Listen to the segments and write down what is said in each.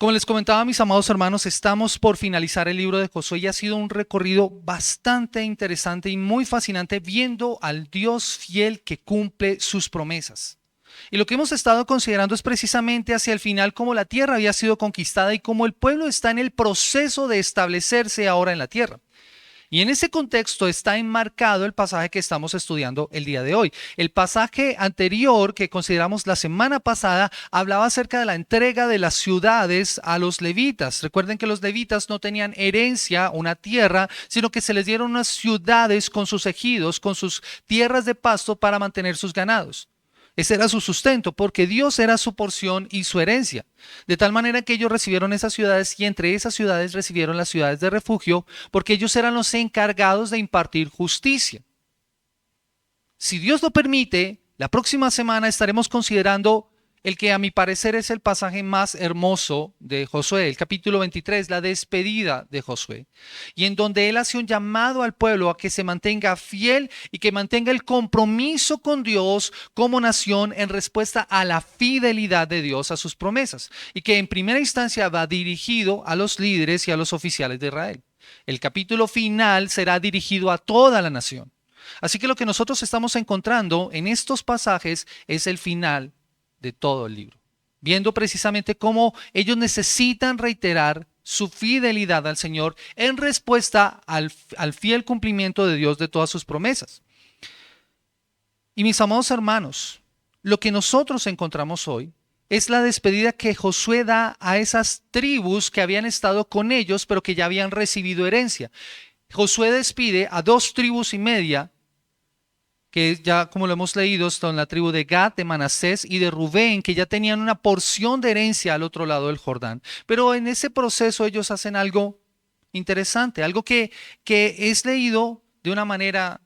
Como les comentaba, mis amados hermanos, estamos por finalizar el libro de Josué y ha sido un recorrido bastante interesante y muy fascinante viendo al Dios fiel que cumple sus promesas. Y lo que hemos estado considerando es precisamente hacia el final cómo la tierra había sido conquistada y cómo el pueblo está en el proceso de establecerse ahora en la tierra. Y en ese contexto está enmarcado el pasaje que estamos estudiando el día de hoy. El pasaje anterior que consideramos la semana pasada hablaba acerca de la entrega de las ciudades a los levitas. Recuerden que los levitas no tenían herencia, una tierra, sino que se les dieron unas ciudades con sus ejidos, con sus tierras de pasto para mantener sus ganados. Ese era su sustento, porque Dios era su porción y su herencia. De tal manera que ellos recibieron esas ciudades y entre esas ciudades recibieron las ciudades de refugio, porque ellos eran los encargados de impartir justicia. Si Dios lo permite, la próxima semana estaremos considerando el que a mi parecer es el pasaje más hermoso de Josué, el capítulo 23, la despedida de Josué, y en donde él hace un llamado al pueblo a que se mantenga fiel y que mantenga el compromiso con Dios como nación en respuesta a la fidelidad de Dios a sus promesas, y que en primera instancia va dirigido a los líderes y a los oficiales de Israel. El capítulo final será dirigido a toda la nación. Así que lo que nosotros estamos encontrando en estos pasajes es el final de todo el libro, viendo precisamente cómo ellos necesitan reiterar su fidelidad al Señor en respuesta al fiel cumplimiento de Dios de todas sus promesas. Y mis amados hermanos, lo que nosotros encontramos hoy es la despedida que Josué da a esas tribus que habían estado con ellos, pero que ya habían recibido herencia. Josué despide a 2,5 tribus, que ya como lo hemos leído, son la tribu de Gad, de Manasés y de Rubén, que ya tenían una porción de herencia al otro lado del Jordán. Pero en ese proceso ellos hacen algo interesante, algo que es leído de manera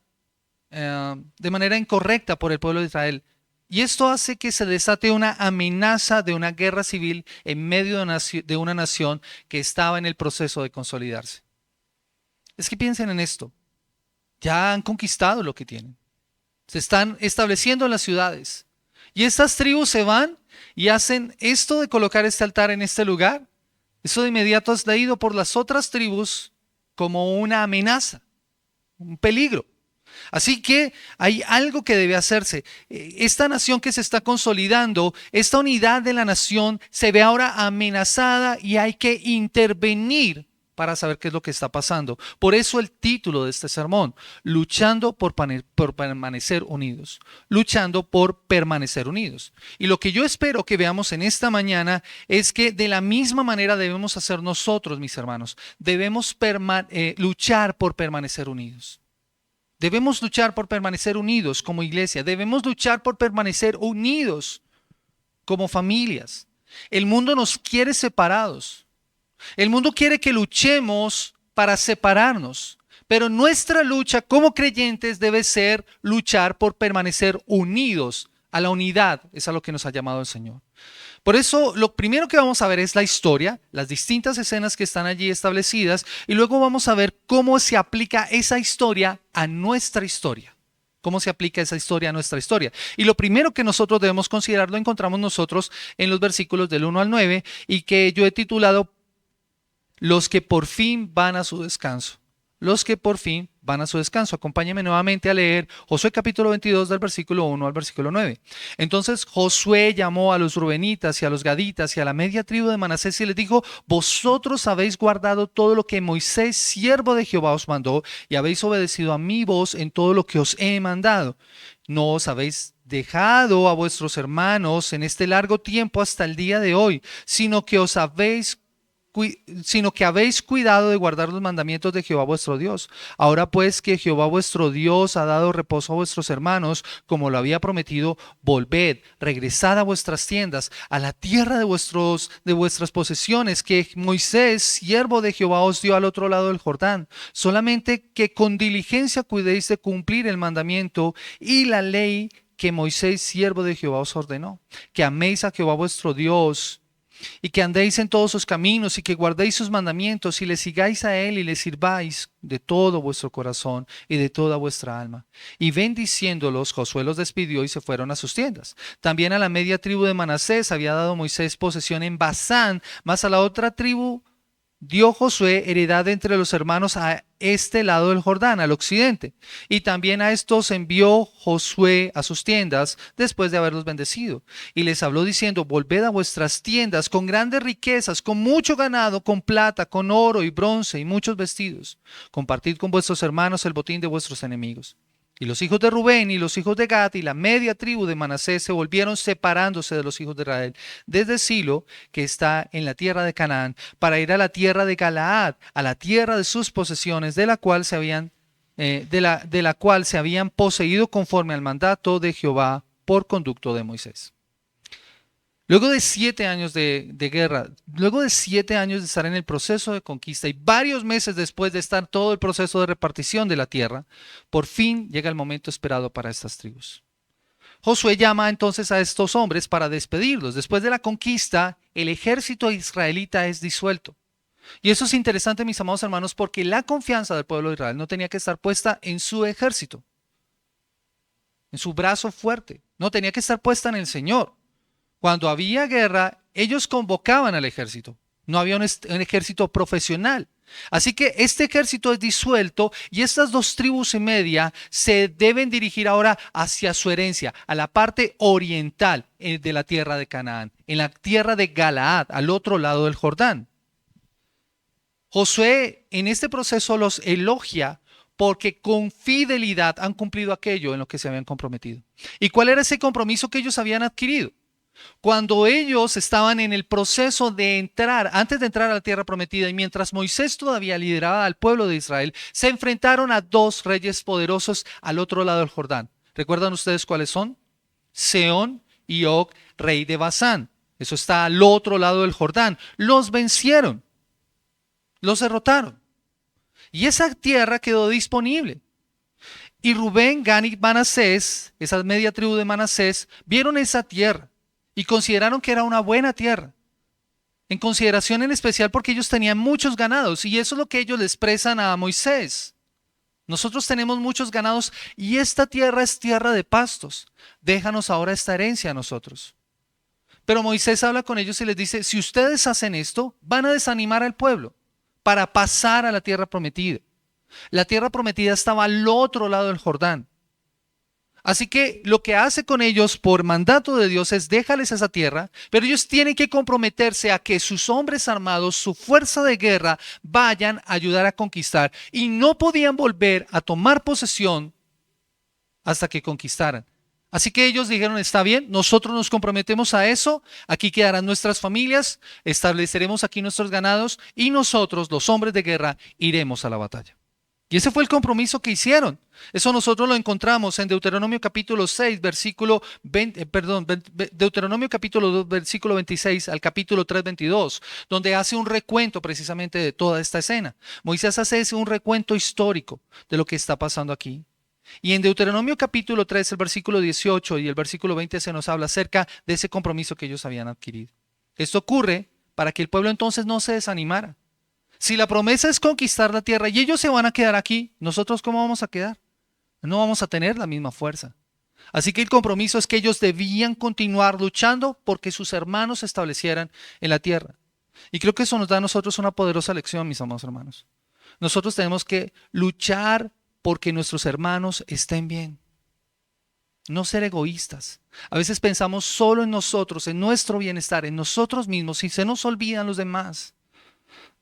incorrecta por el pueblo de Israel. Y esto hace que se desate una amenaza de una guerra civil en medio de una nación que estaba en el proceso de consolidarse. Es que piensen en esto, ya han conquistado lo que tienen. Se están estableciendo en las ciudades. Y estas tribus se van y hacen esto de colocar este altar en este lugar. Eso de inmediato es leído por las otras tribus como una amenaza, un peligro. Así que hay algo que debe hacerse. Esta nación que se está consolidando, esta unidad de la nación se ve ahora amenazada y hay que intervenir para saber qué es lo que está pasando. Por eso el título de este sermón, luchando por permanecer unidos, luchando por permanecer unidos. Y lo que yo espero que veamos en esta mañana es que de la misma manera debemos hacer nosotros, mis hermanos. Debemos luchar por permanecer unidos. Debemos luchar por permanecer unidos como iglesia. Debemos luchar por permanecer unidos como familias. El mundo nos quiere separados. El mundo quiere que luchemos para separarnos, pero nuestra lucha como creyentes debe ser luchar por permanecer unidos. A la unidad es a lo que nos ha llamado el Señor. Por eso lo primero que vamos a ver es la historia, las distintas escenas que están allí establecidas, y luego vamos a ver cómo se aplica esa historia a nuestra historia. ¿Cómo se aplica esa historia a nuestra historia? Y lo primero que nosotros debemos considerar lo encontramos nosotros en los versículos del 1 al 9 y que yo he titulado los que por fin van a su descanso. Los que por fin van a su descanso. Acompáñenme nuevamente a leer Josué capítulo 22 del versículo 1 al versículo 9. Entonces Josué llamó a los rubenitas y a los gaditas y a la media tribu de Manasés y les dijo: vosotros habéis guardado todo lo que Moisés, siervo de Jehová, os mandó y habéis obedecido a mi voz en todo lo que os he mandado. No os habéis dejado a vuestros hermanos en este largo tiempo hasta el día de hoy, sino que habéis cuidado de guardar los mandamientos de Jehová vuestro Dios. Ahora pues que Jehová vuestro Dios ha dado reposo a vuestros hermanos, como lo había prometido, volved, regresad a vuestras tiendas, a la tierra de vuestras posesiones, que Moisés, siervo de Jehová, os dio al otro lado del Jordán. Solamente que con diligencia cuidéis de cumplir el mandamiento y la ley que Moisés, siervo de Jehová, os ordenó. Que améis a Jehová vuestro Dios, y que andéis en todos sus caminos y que guardéis sus mandamientos y le sigáis a él y le sirváis de todo vuestro corazón y de toda vuestra alma. Y bendiciéndolos, Josué los despidió y se fueron a sus tiendas. También a la media tribu de Manasés había dado Moisés posesión en Basán, mas a la otra tribu dio Josué heredad entre los hermanos a este lado del Jordán, al occidente. Y también a estos envió Josué a sus tiendas después de haberlos bendecido. Y les habló diciendo: volved a vuestras tiendas con grandes riquezas, con mucho ganado, con plata, con oro y bronce y muchos vestidos. Compartid con vuestros hermanos el botín de vuestros enemigos. Y los hijos de Rubén y los hijos de Gad y la media tribu de Manasés se volvieron separándose de los hijos de Israel desde Silo, que está en la tierra de Canaán, para ir a la tierra de Galaad, a la tierra de sus posesiones, de la cual se habían poseído conforme al mandato de Jehová por conducto de Moisés. Luego de 7 años de guerra, luego de 7 años de estar en el proceso de conquista y varios meses después de estar todo el proceso de repartición de la tierra, por fin llega el momento esperado para estas tribus. Josué llama entonces a estos hombres para despedirlos. Después de la conquista, el ejército israelita es disuelto. Y eso es interesante, mis amados hermanos, porque la confianza del pueblo de Israel no tenía que estar puesta en su ejército, en su brazo fuerte, no tenía que estar puesta en el Señor. Cuando había guerra, ellos convocaban al ejército. No había un ejército profesional. Así que este ejército es disuelto y estas 2 tribus y media se deben dirigir ahora hacia su herencia, a la parte oriental de la tierra de Canaán, en la tierra de Galaad, al otro lado del Jordán. Josué en este proceso los elogia porque con fidelidad han cumplido aquello en lo que se habían comprometido. ¿Y cuál era ese compromiso que ellos habían adquirido? Cuando ellos estaban en el proceso de entrar, antes de entrar a la tierra prometida, y mientras Moisés todavía lideraba al pueblo de Israel, se enfrentaron a 2 reyes poderosos al otro lado del Jordán. ¿Recuerdan ustedes cuáles son? Sehón y Og, rey de Basán. Eso está al otro lado del Jordán. Los vencieron, los derrotaron. Y esa tierra quedó disponible. Y Rubén, Gad y Manasés, esa media tribu de Manasés, vieron esa tierra y consideraron que era una buena tierra, en consideración en especial porque ellos tenían muchos ganados, y eso es lo que ellos le expresan a Moisés. Nosotros tenemos muchos ganados y esta tierra es tierra de pastos. Déjanos ahora esta herencia a nosotros. Pero Moisés habla con ellos y les dice: si ustedes hacen esto, van a desanimar al pueblo para pasar a la tierra prometida. La tierra prometida estaba al otro lado del Jordán. Así que lo que hace con ellos por mandato de Dios es: déjales esa tierra, pero ellos tienen que comprometerse a que sus hombres armados, su fuerza de guerra, vayan a ayudar a conquistar. Y no podían volver a tomar posesión hasta que conquistaran. Así que ellos dijeron: está bien, nosotros nos comprometemos a eso, aquí quedarán nuestras familias, estableceremos aquí nuestros ganados y nosotros, los hombres de guerra, iremos a la batalla. Y ese fue el compromiso que hicieron. Eso nosotros lo encontramos en Deuteronomio capítulo 6, Deuteronomio capítulo 2, versículo 26 al capítulo 3, 22, donde hace un recuento precisamente de toda esta escena. Moisés hace un recuento histórico de lo que está pasando aquí. Y en Deuteronomio capítulo 3, el versículo 18 y el versículo 20 se nos habla acerca de ese compromiso que ellos habían adquirido. Esto ocurre para que el pueblo entonces no se desanimara. Si la promesa es conquistar la tierra y ellos se van a quedar aquí, ¿nosotros cómo vamos a quedar? No vamos a tener la misma fuerza. Así que el compromiso es que ellos debían continuar luchando porque sus hermanos se establecieran en la tierra. Y creo que eso nos da a nosotros una poderosa lección, mis amados hermanos. Nosotros tenemos que luchar porque nuestros hermanos estén bien. No ser egoístas. A veces pensamos solo en nosotros, en nuestro bienestar, en nosotros mismos, y se nos olvidan los demás.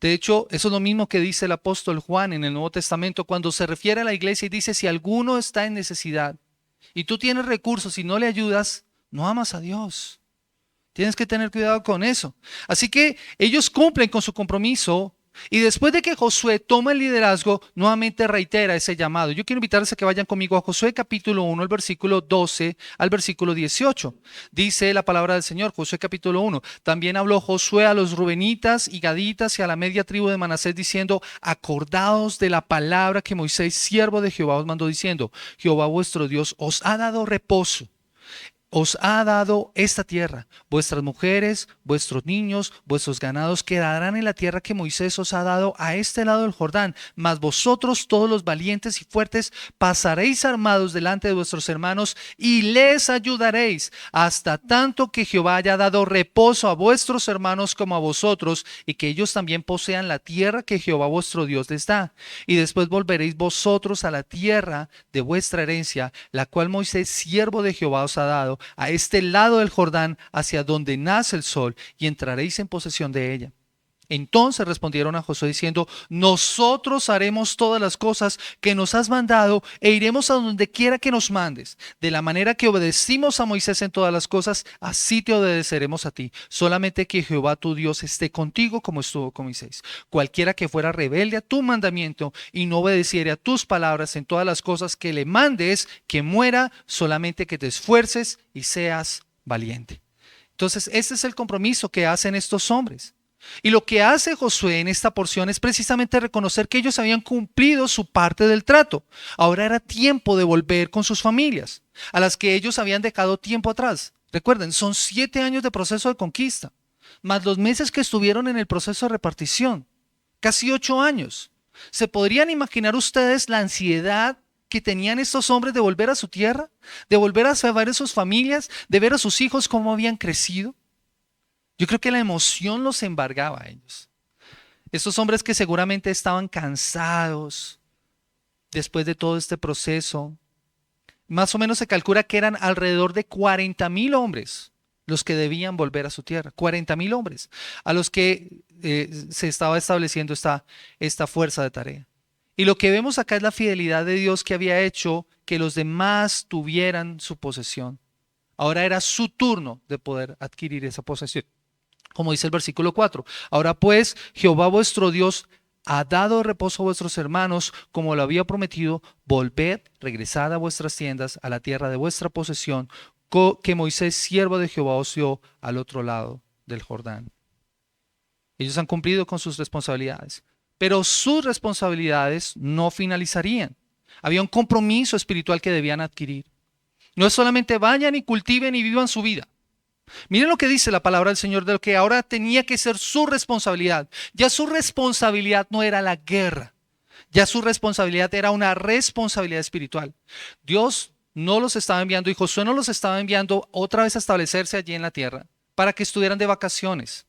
De hecho, eso es lo mismo que dice el apóstol Juan en el Nuevo Testamento cuando se refiere a la iglesia y dice: si alguno está en necesidad y tú tienes recursos y no le ayudas, no amas a Dios. Tienes que tener cuidado con eso. Así que ellos cumplen con su compromiso. Y después de que Josué toma el liderazgo, nuevamente reitera ese llamado. Yo quiero invitarles a que vayan conmigo a Josué capítulo 1, el versículo 12 al versículo 18. Dice la palabra del Señor, Josué capítulo 1. También habló Josué a los rubenitas y gaditas y a la media tribu de Manasés diciendo: acordaos de la palabra que Moisés, siervo de Jehová, os mandó diciendo: Jehová vuestro Dios os ha dado reposo os ha dado esta tierra. Vuestras mujeres, vuestros niños, vuestros ganados quedarán en la tierra que Moisés os ha dado a este lado del Jordán. Mas vosotros, todos los valientes y fuertes, pasaréis armados delante de vuestros hermanos y les ayudaréis, hasta tanto que Jehová haya dado reposo a vuestros hermanos como a vosotros, y que ellos también posean la tierra que Jehová vuestro Dios les da. Y después volveréis vosotros a la tierra de vuestra herencia, la cual Moisés, siervo de Jehová, os ha dado, a este lado del Jordán, hacia donde nace el sol, y entraréis en posesión de ella. Entonces respondieron a Josué diciendo: nosotros haremos todas las cosas que nos has mandado e iremos a donde quiera que nos mandes. De la manera que obedecimos a Moisés en todas las cosas, así te obedeceremos a ti. Solamente que Jehová tu Dios esté contigo como estuvo con Moisés. Cualquiera que fuera rebelde a tu mandamiento y no obedeciere a tus palabras en todas las cosas que le mandes, que muera. Solamente que te esfuerces y seas valiente. Entonces, este es el compromiso que hacen estos hombres. Y lo que hace Josué en esta porción es precisamente reconocer que ellos habían cumplido su parte del trato. Ahora era tiempo de volver con sus familias, a las que ellos habían dejado tiempo atrás. Recuerden, son 7 años de proceso de conquista, más los meses que estuvieron en el proceso de repartición, casi 8 años. ¿Se podrían imaginar ustedes la ansiedad que tenían estos hombres de volver a su tierra, de volver a ver a sus familias, de ver a sus hijos cómo habían crecido? Yo creo que la emoción los embargaba a ellos. Estos hombres que seguramente estaban cansados después de todo este proceso. Más o menos se calcula que eran alrededor de 40,000 hombres los que debían volver a su tierra. 40,000 hombres a los que se estaba estableciendo esta fuerza de tarea. Y lo que vemos acá es la fidelidad de Dios, que había hecho que los demás tuvieran su posesión. Ahora era su turno de poder adquirir esa posesión. Como dice el versículo 4, ahora pues Jehová vuestro Dios ha dado reposo a vuestros hermanos como lo había prometido. Volved, regresad a vuestras tiendas, a la tierra de vuestra posesión, que Moisés, siervo de Jehová, os dio al otro lado del Jordán. Ellos han cumplido con sus responsabilidades, pero sus responsabilidades no finalizarían. Había un compromiso espiritual que debían adquirir. No es solamente vayan y cultiven y vivan su vida. Miren lo que dice la palabra del Señor de lo que ahora tenía que ser su responsabilidad. Ya su responsabilidad no era la guerra. Ya su responsabilidad era una responsabilidad espiritual. Dios no los estaba enviando y Josué no los estaba enviando otra vez a establecerse allí en la tierra para que estuvieran de vacaciones.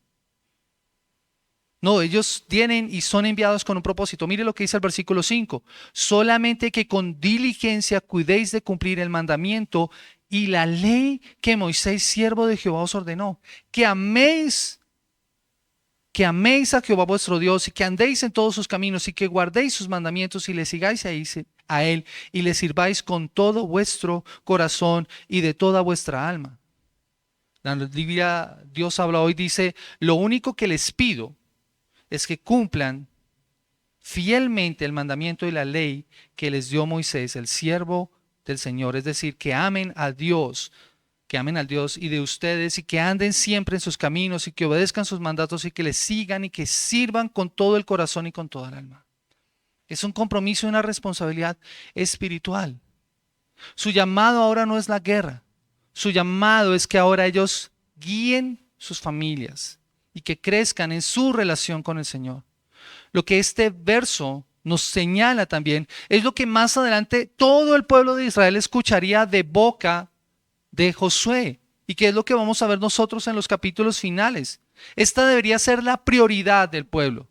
No, ellos tienen y son enviados con un propósito. Mire lo que dice el versículo 5. Solamente que con diligencia cuidéis de cumplir el mandamiento y la ley que Moisés, siervo de Jehová, os ordenó. Que améis a Jehová vuestro Dios y que andéis en todos sus caminos y que guardéis sus mandamientos y le sigáis a él y le sirváis con todo vuestro corazón y de toda vuestra alma. La Biblia, Dios habla hoy, dice: lo único que les pido es que cumplan fielmente el mandamiento y la ley que les dio Moisés, el siervo del Señor. Es decir, que amen al Dios y de ustedes, y que anden siempre en sus caminos y que obedezcan sus mandatos y que les sigan y que sirvan con todo el corazón y con toda el alma. Es un compromiso y una responsabilidad espiritual. Su llamado ahora no es la guerra. Su llamado es que ahora ellos guíen sus familias y que crezcan en su relación con el Señor. Lo que este verso nos señala también es lo que más adelante todo el pueblo de Israel escucharía de boca de Josué, y que es lo que vamos a ver nosotros en los capítulos finales. Esta debería ser la prioridad del pueblo: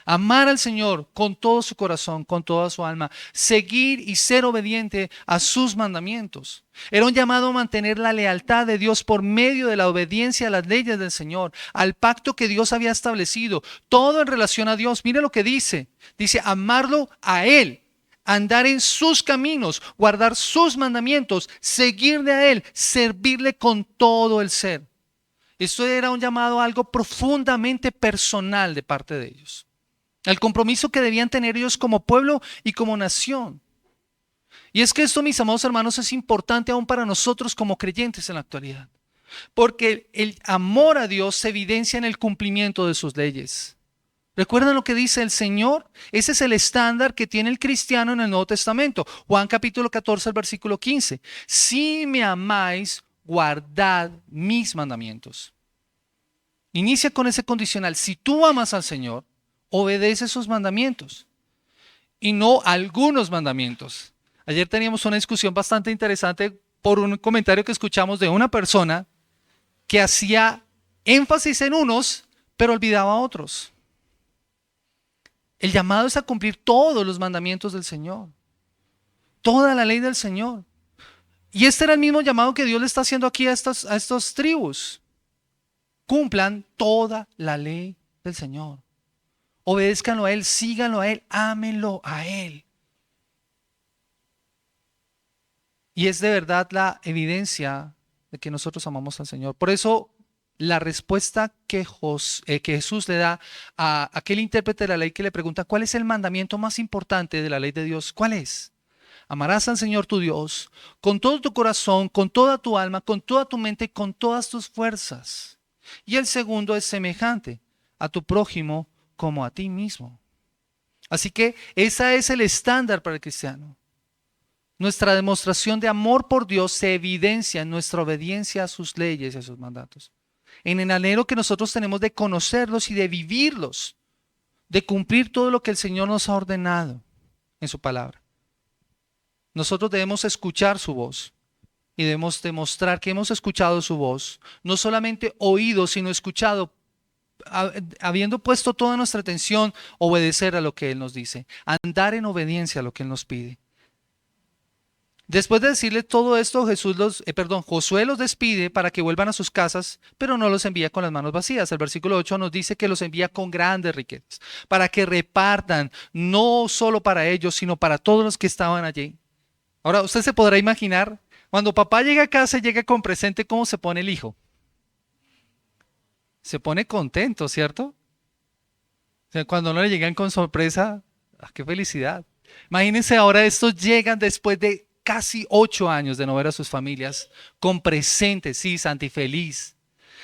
amar al Señor con todo su corazón, con toda su alma, seguir y ser obediente a sus mandamientos. Era un llamado a mantener la lealtad de Dios por medio de la obediencia a las leyes del Señor, al pacto que Dios había establecido, todo en relación a Dios. Mire lo que dice: amarlo a Él, andar en sus caminos, guardar sus mandamientos, seguirle a Él, servirle con todo el ser. Esto era un llamado a algo profundamente personal de parte de ellos. El compromiso que debían tener ellos como pueblo y como nación. Y es que esto, mis amados hermanos, es importante aún para nosotros como creyentes en la actualidad. Porque el amor a Dios se evidencia en el cumplimiento de sus leyes. ¿Recuerdan lo que dice el Señor? Ese es el estándar que tiene el cristiano en el Nuevo Testamento. Juan capítulo 14, el versículo 15. Si me amáis, guardad mis mandamientos. Inicia con ese condicional. Si tú amas al Señor, obedece sus mandamientos y no algunos mandamientos. Ayer teníamos una discusión bastante interesante por un comentario que escuchamos de una persona que hacía énfasis en unos, pero olvidaba a otros. El llamado es a cumplir todos los mandamientos del Señor, toda la ley del Señor. Y este era el mismo llamado que Dios le está haciendo aquí a estas tribus. Cumplan toda la ley del Señor. Obedézcanlo a Él, síganlo a Él, ámenlo a Él. Y es de verdad la evidencia de que nosotros amamos al Señor. Por eso la respuesta que Jesús le da a aquel intérprete de la ley que le pregunta, ¿cuál es el mandamiento más importante de la ley de Dios? ¿Cuál es? Amarás al Señor tu Dios con todo tu corazón, con toda tu alma, con toda tu mente, con todas tus fuerzas. Y el segundo es semejante, a tu prójimo como a ti mismo. Así que ese es el estándar para el cristiano. Nuestra demostración de amor por Dios se evidencia en nuestra obediencia a sus leyes y a sus mandatos. En el anhelo que nosotros tenemos de conocerlos y de vivirlos, de cumplir todo lo que el Señor nos ha ordenado en su palabra. Nosotros debemos escuchar su voz y debemos demostrar que hemos escuchado su voz, no solamente oído, sino escuchado, habiendo puesto toda nuestra atención, obedecer a lo que Él nos dice, andar en obediencia a lo que Él nos pide. Después de decirle todo esto, Josué los despide para que vuelvan a sus casas, pero no los envía con las manos vacías. El versículo 8 nos dice que los envía con grandes riquezas, para que repartan, no solo para ellos, sino para todos los que estaban allí. Ahora, usted se podrá imaginar, cuando papá llega a casa y llega con presente, ¿cómo se pone el hijo? Se pone contento, ¿cierto? O sea, cuando no le llegan con sorpresa, ¡qué felicidad! Imagínense ahora, estos llegan después de casi 8 años de no ver a sus familias, con presentes, sí, Santi, feliz.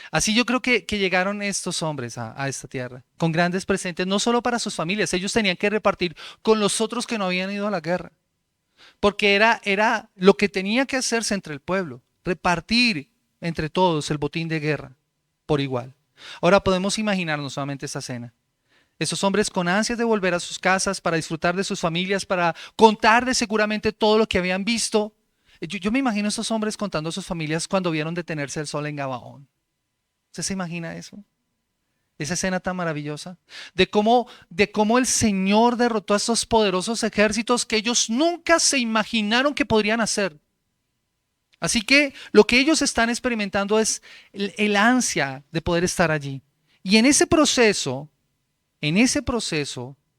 Así yo creo que llegaron estos hombres a esta tierra, con grandes presentes, no solo para sus familias, ellos tenían que repartir con los otros que no habían ido a la guerra. Porque era lo que tenía que hacerse entre el pueblo, repartir entre todos el botín de guerra por igual. Ahora podemos imaginarnos solamente esta cena. Esos hombres con ansias de volver a sus casas para disfrutar de sus familias, para contarles seguramente todo lo que habían visto. Yo me imagino a esos hombres contando a sus familias cuando vieron detenerse el sol en Gabaón. ¿Usted se imagina eso? Esa escena tan maravillosa de cómo el Señor derrotó a esos poderosos ejércitos que ellos nunca se imaginaron que podrían hacer. Así que lo que ellos están experimentando es el ansia de poder estar allí. Y en ese proceso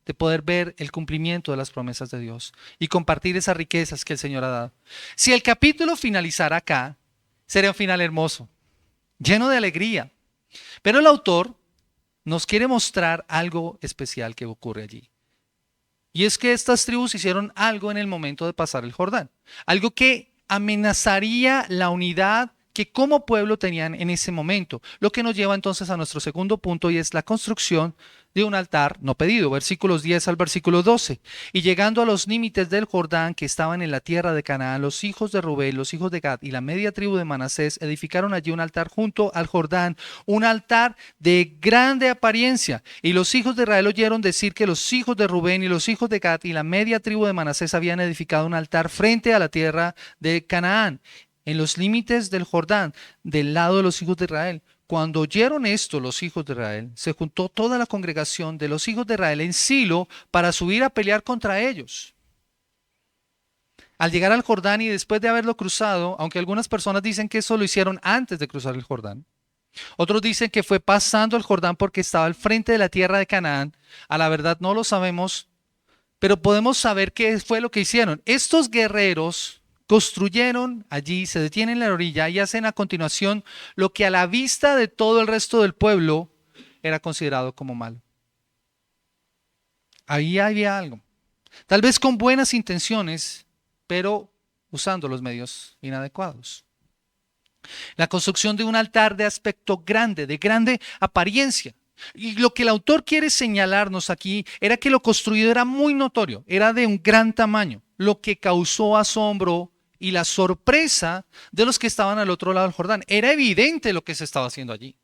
de poder ver el cumplimiento de las promesas de Dios y compartir esas riquezas que el Señor ha dado. Si el capítulo finalizara acá, sería un final hermoso, lleno de alegría. Pero el autor nos quiere mostrar algo especial que ocurre allí. Y es que estas tribus hicieron algo en el momento de pasar el Jordán. Algo que amenazaría la unidad que como pueblo tenían en ese momento. Lo que nos lleva entonces a nuestro segundo punto y es la construcción de un altar no pedido, versículos 10 al versículo 12. Y llegando a los límites del Jordán que estaban en la tierra de Canaán, los hijos de Rubén, los hijos de Gad y la media tribu de Manasés edificaron allí un altar junto al Jordán, un altar de grande apariencia. Y los hijos de Israel oyeron decir que los hijos de Rubén y los hijos de Gad y la media tribu de Manasés habían edificado un altar frente a la tierra de Canaán, en los límites del Jordán, del lado de los hijos de Israel. Cuando oyeron esto los hijos de Israel, se juntó toda la congregación de los hijos de Israel en Silo para subir a pelear contra ellos. Al llegar al Jordán y después de haberlo cruzado, aunque algunas personas dicen que eso lo hicieron antes de cruzar el Jordán, otros dicen que fue pasando el Jordán porque estaba al frente de la tierra de Canaán. A la verdad no lo sabemos, pero podemos saber qué fue lo que hicieron. Estos guerreros construyeron allí, se detienen en la orilla y hacen a continuación lo que a la vista de todo el resto del pueblo era considerado como malo. Ahí había algo, tal vez con buenas intenciones, pero usando los medios inadecuados. La construcción de un altar de aspecto grande, de grande apariencia. Y lo que el autor quiere señalarnos aquí era que lo construido era muy notorio, era de un gran tamaño, lo que causó asombro y la sorpresa de los que estaban al otro lado del Jordán. Era evidente lo que se estaba haciendo allí.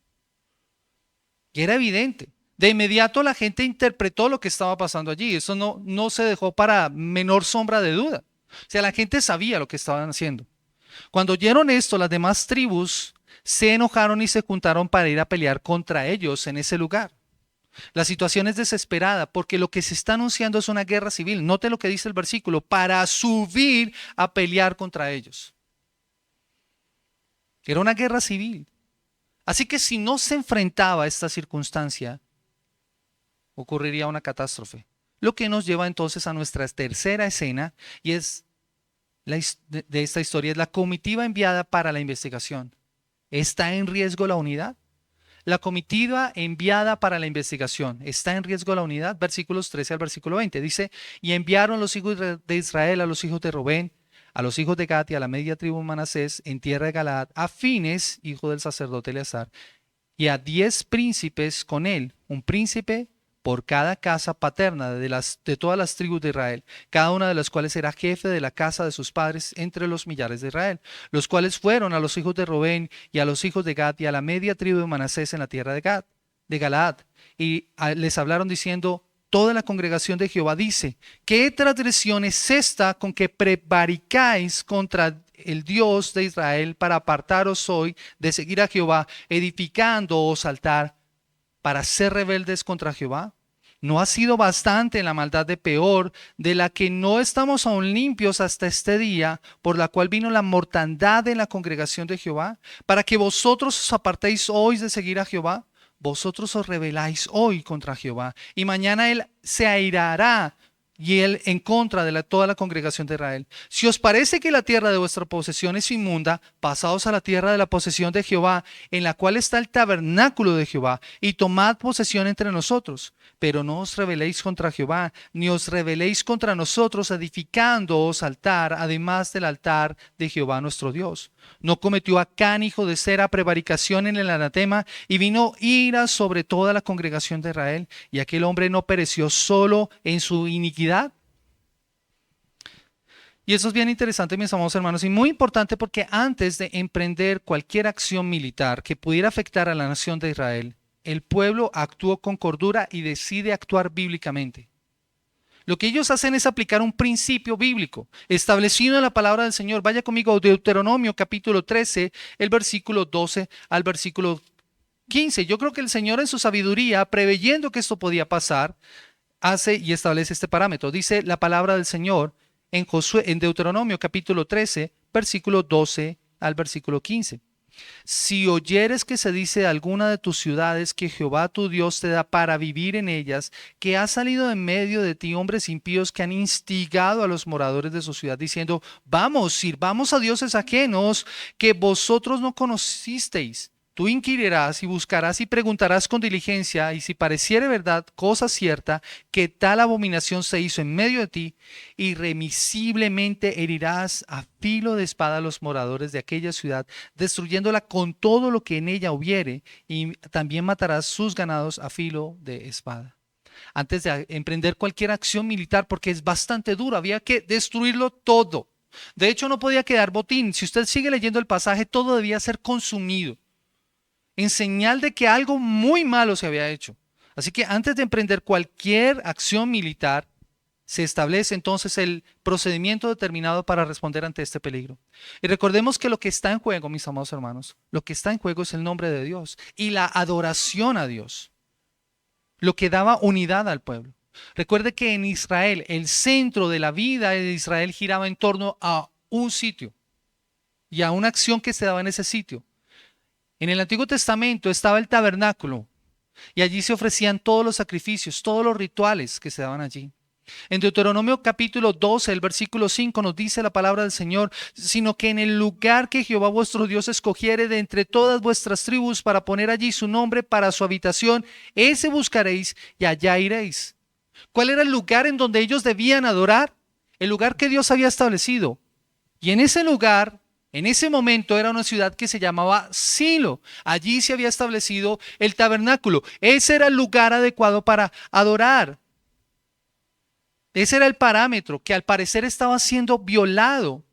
Y era evidente. De inmediato la gente interpretó lo que estaba pasando allí. Eso no se dejó para menor sombra de duda. O sea, la gente sabía lo que estaban haciendo. Cuando oyeron esto, las demás tribus se enojaron y se juntaron para ir a pelear contra ellos en ese lugar. La situación es desesperada porque lo que se está anunciando es una guerra civil. Note lo que dice el versículo, para subir a pelear contra ellos. Era una guerra civil. Así que si no se enfrentaba a esta circunstancia, ocurriría una catástrofe. Lo que nos lleva entonces a nuestra tercera escena, y es de esta historia, es la comitiva enviada para la investigación. ¿Está en riesgo la unidad? La comitiva enviada para la investigación. ¿Está en riesgo la unidad? Versículos 13 al versículo 20. Dice, y enviaron los hijos de Israel a los hijos de Rubén, a los hijos de Gad y a la media tribu de Manasés en tierra de Galaad, a Fines, hijo del sacerdote Eleazar, y a 10 príncipes con él, un príncipe por cada casa paterna de todas las tribus de Israel, cada una de las cuales era jefe de la casa de sus padres entre los millares de Israel, los cuales fueron a los hijos de Rubén y a los hijos de Gad y a la media tribu de Manasés en la tierra de Galaad, y les hablaron diciendo, toda la congregación de Jehová dice, ¿qué transgresión es esta con que prevaricáis contra el Dios de Israel para apartaros hoy de seguir a Jehová, edificándoos altar para ser rebeldes contra Jehová? ¿No ha sido bastante la maldad de Peor, de la que no estamos aún limpios hasta este día, por la cual vino la mortandad en la congregación de Jehová, para que vosotros os apartéis hoy de seguir a Jehová? Vosotros os rebeláis hoy contra Jehová, y mañana él se airará, y él en contra de toda la congregación de Israel. Si os parece que la tierra de vuestra posesión es inmunda, pasaos a la tierra de la posesión de Jehová, en la cual está el tabernáculo de Jehová, y tomad posesión entre nosotros. Pero no os rebeléis contra Jehová, ni os rebeléis contra nosotros, edificándoos altar, además del altar de Jehová nuestro Dios. ¿No cometió Acán, hijo de Zera, prevaricación en el anatema, y vino ira sobre toda la congregación de Israel? ¿Y aquel hombre no pereció solo en su iniquidad? Y eso es bien interesante, mis amados hermanos, y muy importante porque antes de emprender cualquier acción militar que pudiera afectar a la nación de Israel, el pueblo actuó con cordura y decide actuar bíblicamente. Lo que ellos hacen es aplicar un principio bíblico establecido en la palabra del Señor. Vaya conmigo a Deuteronomio capítulo 13, el versículo 12 al versículo 15. Yo creo que el Señor en su sabiduría, preveyendo que esto podía pasar, hace y establece este parámetro. Dice la palabra del Señor en Deuteronomio capítulo 13, versículo 12 al versículo 15. Si oyeres que se dice de alguna de tus ciudades que Jehová tu Dios te da para vivir en ellas, que ha salido en medio de ti hombres impíos que han instigado a los moradores de su ciudad, diciendo, vamos, sirvamos a dioses ajenos que vosotros no conocisteis. Tú inquirirás y buscarás y preguntarás con diligencia, y si pareciere verdad, cosa cierta, que tal abominación se hizo en medio de ti, irremisiblemente herirás a filo de espada a los moradores de aquella ciudad, destruyéndola con todo lo que en ella hubiere, y también matarás sus ganados a filo de espada. Antes de emprender cualquier acción militar, porque es bastante duro, había que destruirlo todo. De hecho, no podía quedar botín. Si usted sigue leyendo el pasaje, todo debía ser consumido, en señal de que algo muy malo se había hecho. Así que antes de emprender cualquier acción militar, se establece entonces el procedimiento determinado para responder ante este peligro. Y recordemos que lo que está en juego, mis amados hermanos, lo que está en juego es el nombre de Dios y la adoración a Dios, lo que daba unidad al pueblo. Recuerde que en Israel, el centro de la vida de Israel giraba en torno a un sitio y a una acción que se daba en ese sitio. En el Antiguo Testamento estaba el tabernáculo y allí se ofrecían todos los sacrificios, todos los rituales que se daban allí. En Deuteronomio capítulo 12, el versículo 5 nos dice la palabra del Señor, sino que en el lugar que Jehová vuestro Dios escogiere de entre todas vuestras tribus para poner allí su nombre para su habitación, ese buscaréis y allá iréis. ¿Cuál era el lugar en donde ellos debían adorar? El lugar que Dios había establecido. Y en ese lugar, en ese momento, era una ciudad que se llamaba Silo. Allí se había establecido el tabernáculo. Ese era el lugar adecuado para adorar. Ese era el parámetro que al parecer estaba siendo violado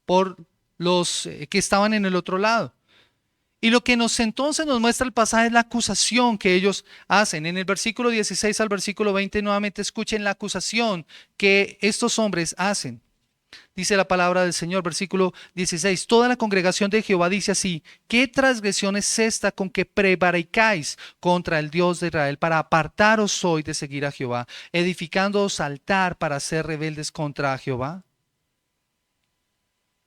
por los que estaban en el otro lado. Y lo que entonces nos muestra el pasaje es la acusación que ellos hacen. En el versículo 16 al versículo 20 nuevamente escuchen la acusación que estos hombres hacen. Dice la palabra del Señor, versículo 16, toda la congregación de Jehová dice así, ¿qué transgresión es esta con que prevaricáis contra el Dios de Israel para apartaros hoy de seguir a Jehová, edificándoos altar para ser rebeldes contra Jehová?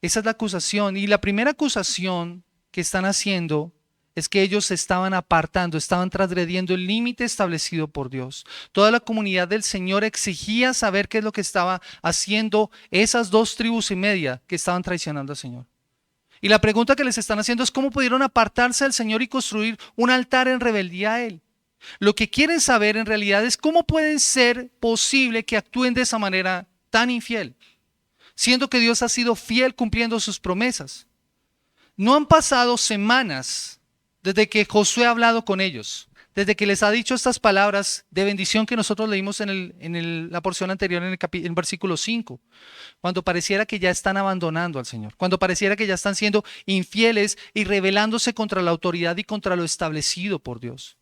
Esa es la acusación. Y la primera acusación que están haciendo es que ellos se estaban apartando, estaban transgrediendo el límite establecido por Dios. Toda la comunidad del Señor exigía saber qué es lo que estaba haciendo esas 2,5 tribus que estaban traicionando al Señor. Y la pregunta que les están haciendo es cómo pudieron apartarse del Señor y construir un altar en rebeldía a Él. Lo que quieren saber en realidad es cómo puede ser posible que actúen de esa manera tan infiel, siendo que Dios ha sido fiel cumpliendo sus promesas. No han pasado semanas desde que Josué ha hablado con ellos, desde que les ha dicho estas palabras de bendición que nosotros leímos en la porción anterior, en versículo 5, cuando pareciera que ya están abandonando al Señor, cuando pareciera que ya están siendo infieles y rebelándose contra la autoridad y contra lo establecido por Dios.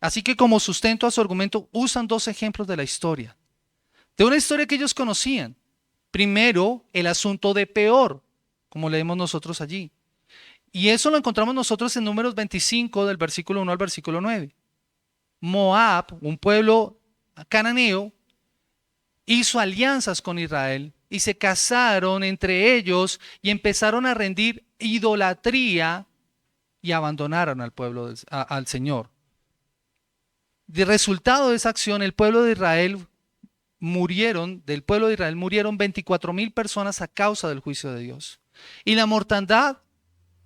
Así que como sustento a su argumento usan 2 ejemplos de la historia, de una historia que ellos conocían. Primero, el asunto de Peor, como leemos nosotros allí. Y eso lo encontramos nosotros en Números 25, del versículo 1 al versículo 9. Moab, un pueblo cananeo, hizo alianzas con Israel y se casaron entre ellos y empezaron a rendir idolatría y abandonaron al pueblo, al Señor. De resultado de esa acción, del pueblo de Israel murieron 24,000 personas a causa del juicio de Dios. Y la mortandad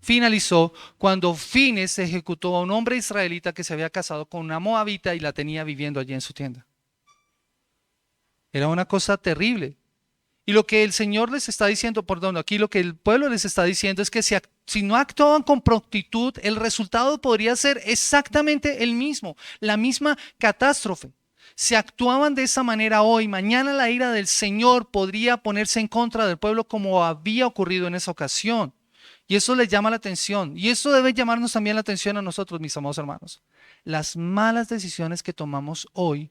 finalizó cuando Fines ejecutó a un hombre israelita que se había casado con una moabita y la tenía viviendo allí en su tienda. Era una cosa terrible. Y lo que el Señor les está diciendo, aquí lo que el pueblo les está diciendo es que si no actuaban con prontitud, el resultado podría ser exactamente el mismo, la misma catástrofe. Si actuaban de esa manera hoy, mañana la ira del Señor podría ponerse en contra del pueblo como había ocurrido en esa ocasión. Y eso les llama la atención. Y eso debe llamarnos también la atención a nosotros, mis amados hermanos. Las malas decisiones que tomamos hoy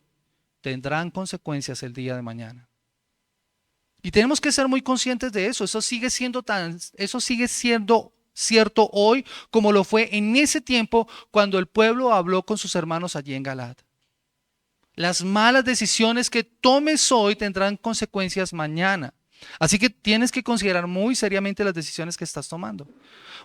tendrán consecuencias el día de mañana. Y tenemos que ser muy conscientes de eso. Eso sigue siendo cierto hoy como lo fue en ese tiempo cuando el pueblo habló con sus hermanos allí en Galaad. Las malas decisiones que tomes hoy tendrán consecuencias mañana. Así que tienes que considerar muy seriamente las decisiones que estás tomando.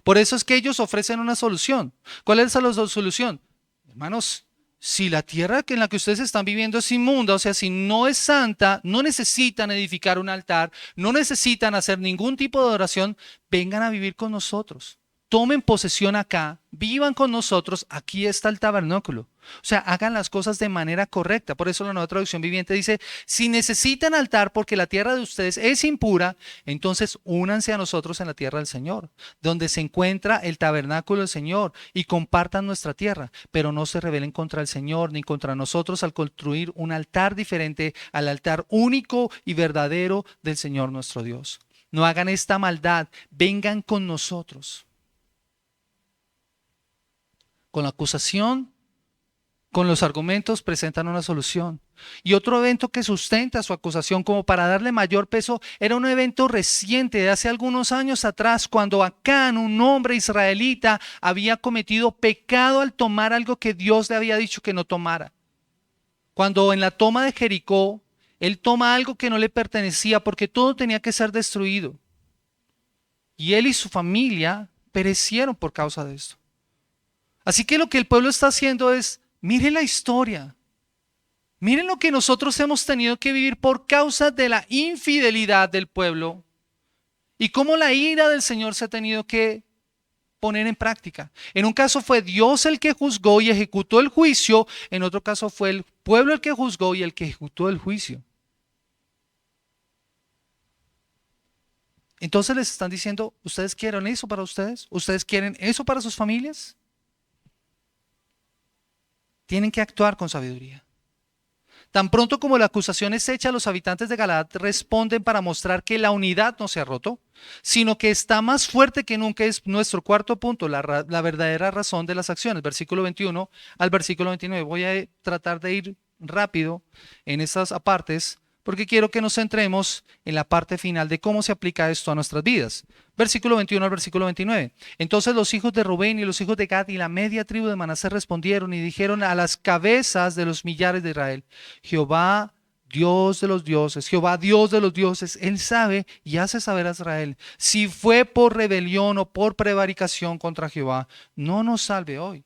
Por eso es que ellos ofrecen una solución. ¿Cuál es la solución? Hermanos, si la tierra en la que ustedes están viviendo es inmunda, o sea, si no es santa, no necesitan edificar un altar, no necesitan hacer ningún tipo de adoración, vengan a vivir con nosotros. Tomen posesión acá, vivan con nosotros, aquí está el tabernáculo. O sea, hagan las cosas de manera correcta. Por eso la Nueva Traducción Viviente dice, si necesitan altar porque la tierra de ustedes es impura, entonces únanse a nosotros en la tierra del Señor, donde se encuentra el tabernáculo del Señor, y compartan nuestra tierra, pero no se rebelen contra el Señor ni contra nosotros al construir un altar diferente al altar único y verdadero del Señor nuestro Dios. No hagan esta maldad, vengan con nosotros. Con la acusación, con los argumentos presentan una solución. Y otro evento que sustenta su acusación como para darle mayor peso era un evento reciente de hace algunos años atrás, cuando Acán, un hombre israelita, había cometido pecado al tomar algo que Dios le había dicho que no tomara. Cuando en la toma de Jericó, él toma algo que no le pertenecía porque todo tenía que ser destruido. Y él y su familia perecieron por causa de esto. Así que lo que el pueblo está haciendo es, miren la historia, miren lo que nosotros hemos tenido que vivir por causa de la infidelidad del pueblo y cómo la ira del Señor se ha tenido que poner en práctica. En un caso fue Dios el que juzgó y ejecutó el juicio, en otro caso fue el pueblo el que juzgó y el que ejecutó el juicio. Entonces les están diciendo, ¿ustedes quieren eso para ustedes? ¿Ustedes quieren eso para sus familias? Tienen que actuar con sabiduría. Tan pronto como la acusación es hecha, los habitantes de Galaad responden para mostrar que la unidad no se ha roto, sino que está más fuerte que nunca. Es nuestro cuarto punto, la verdadera razón de las acciones, versículo 21 al versículo 29. Voy a tratar de ir rápido en estas apartes porque quiero que nos centremos en la parte final de cómo se aplica esto a nuestras vidas. Versículo 21 al versículo 29. Entonces los hijos de Rubén y los hijos de Gad y la media tribu de Manasés respondieron y dijeron a las cabezas de los millares de Israel: Jehová, Dios de los dioses, Jehová, Dios de los dioses, Él sabe y hace saber a Israel si fue por rebelión o por prevaricación contra Jehová, no nos salve hoy.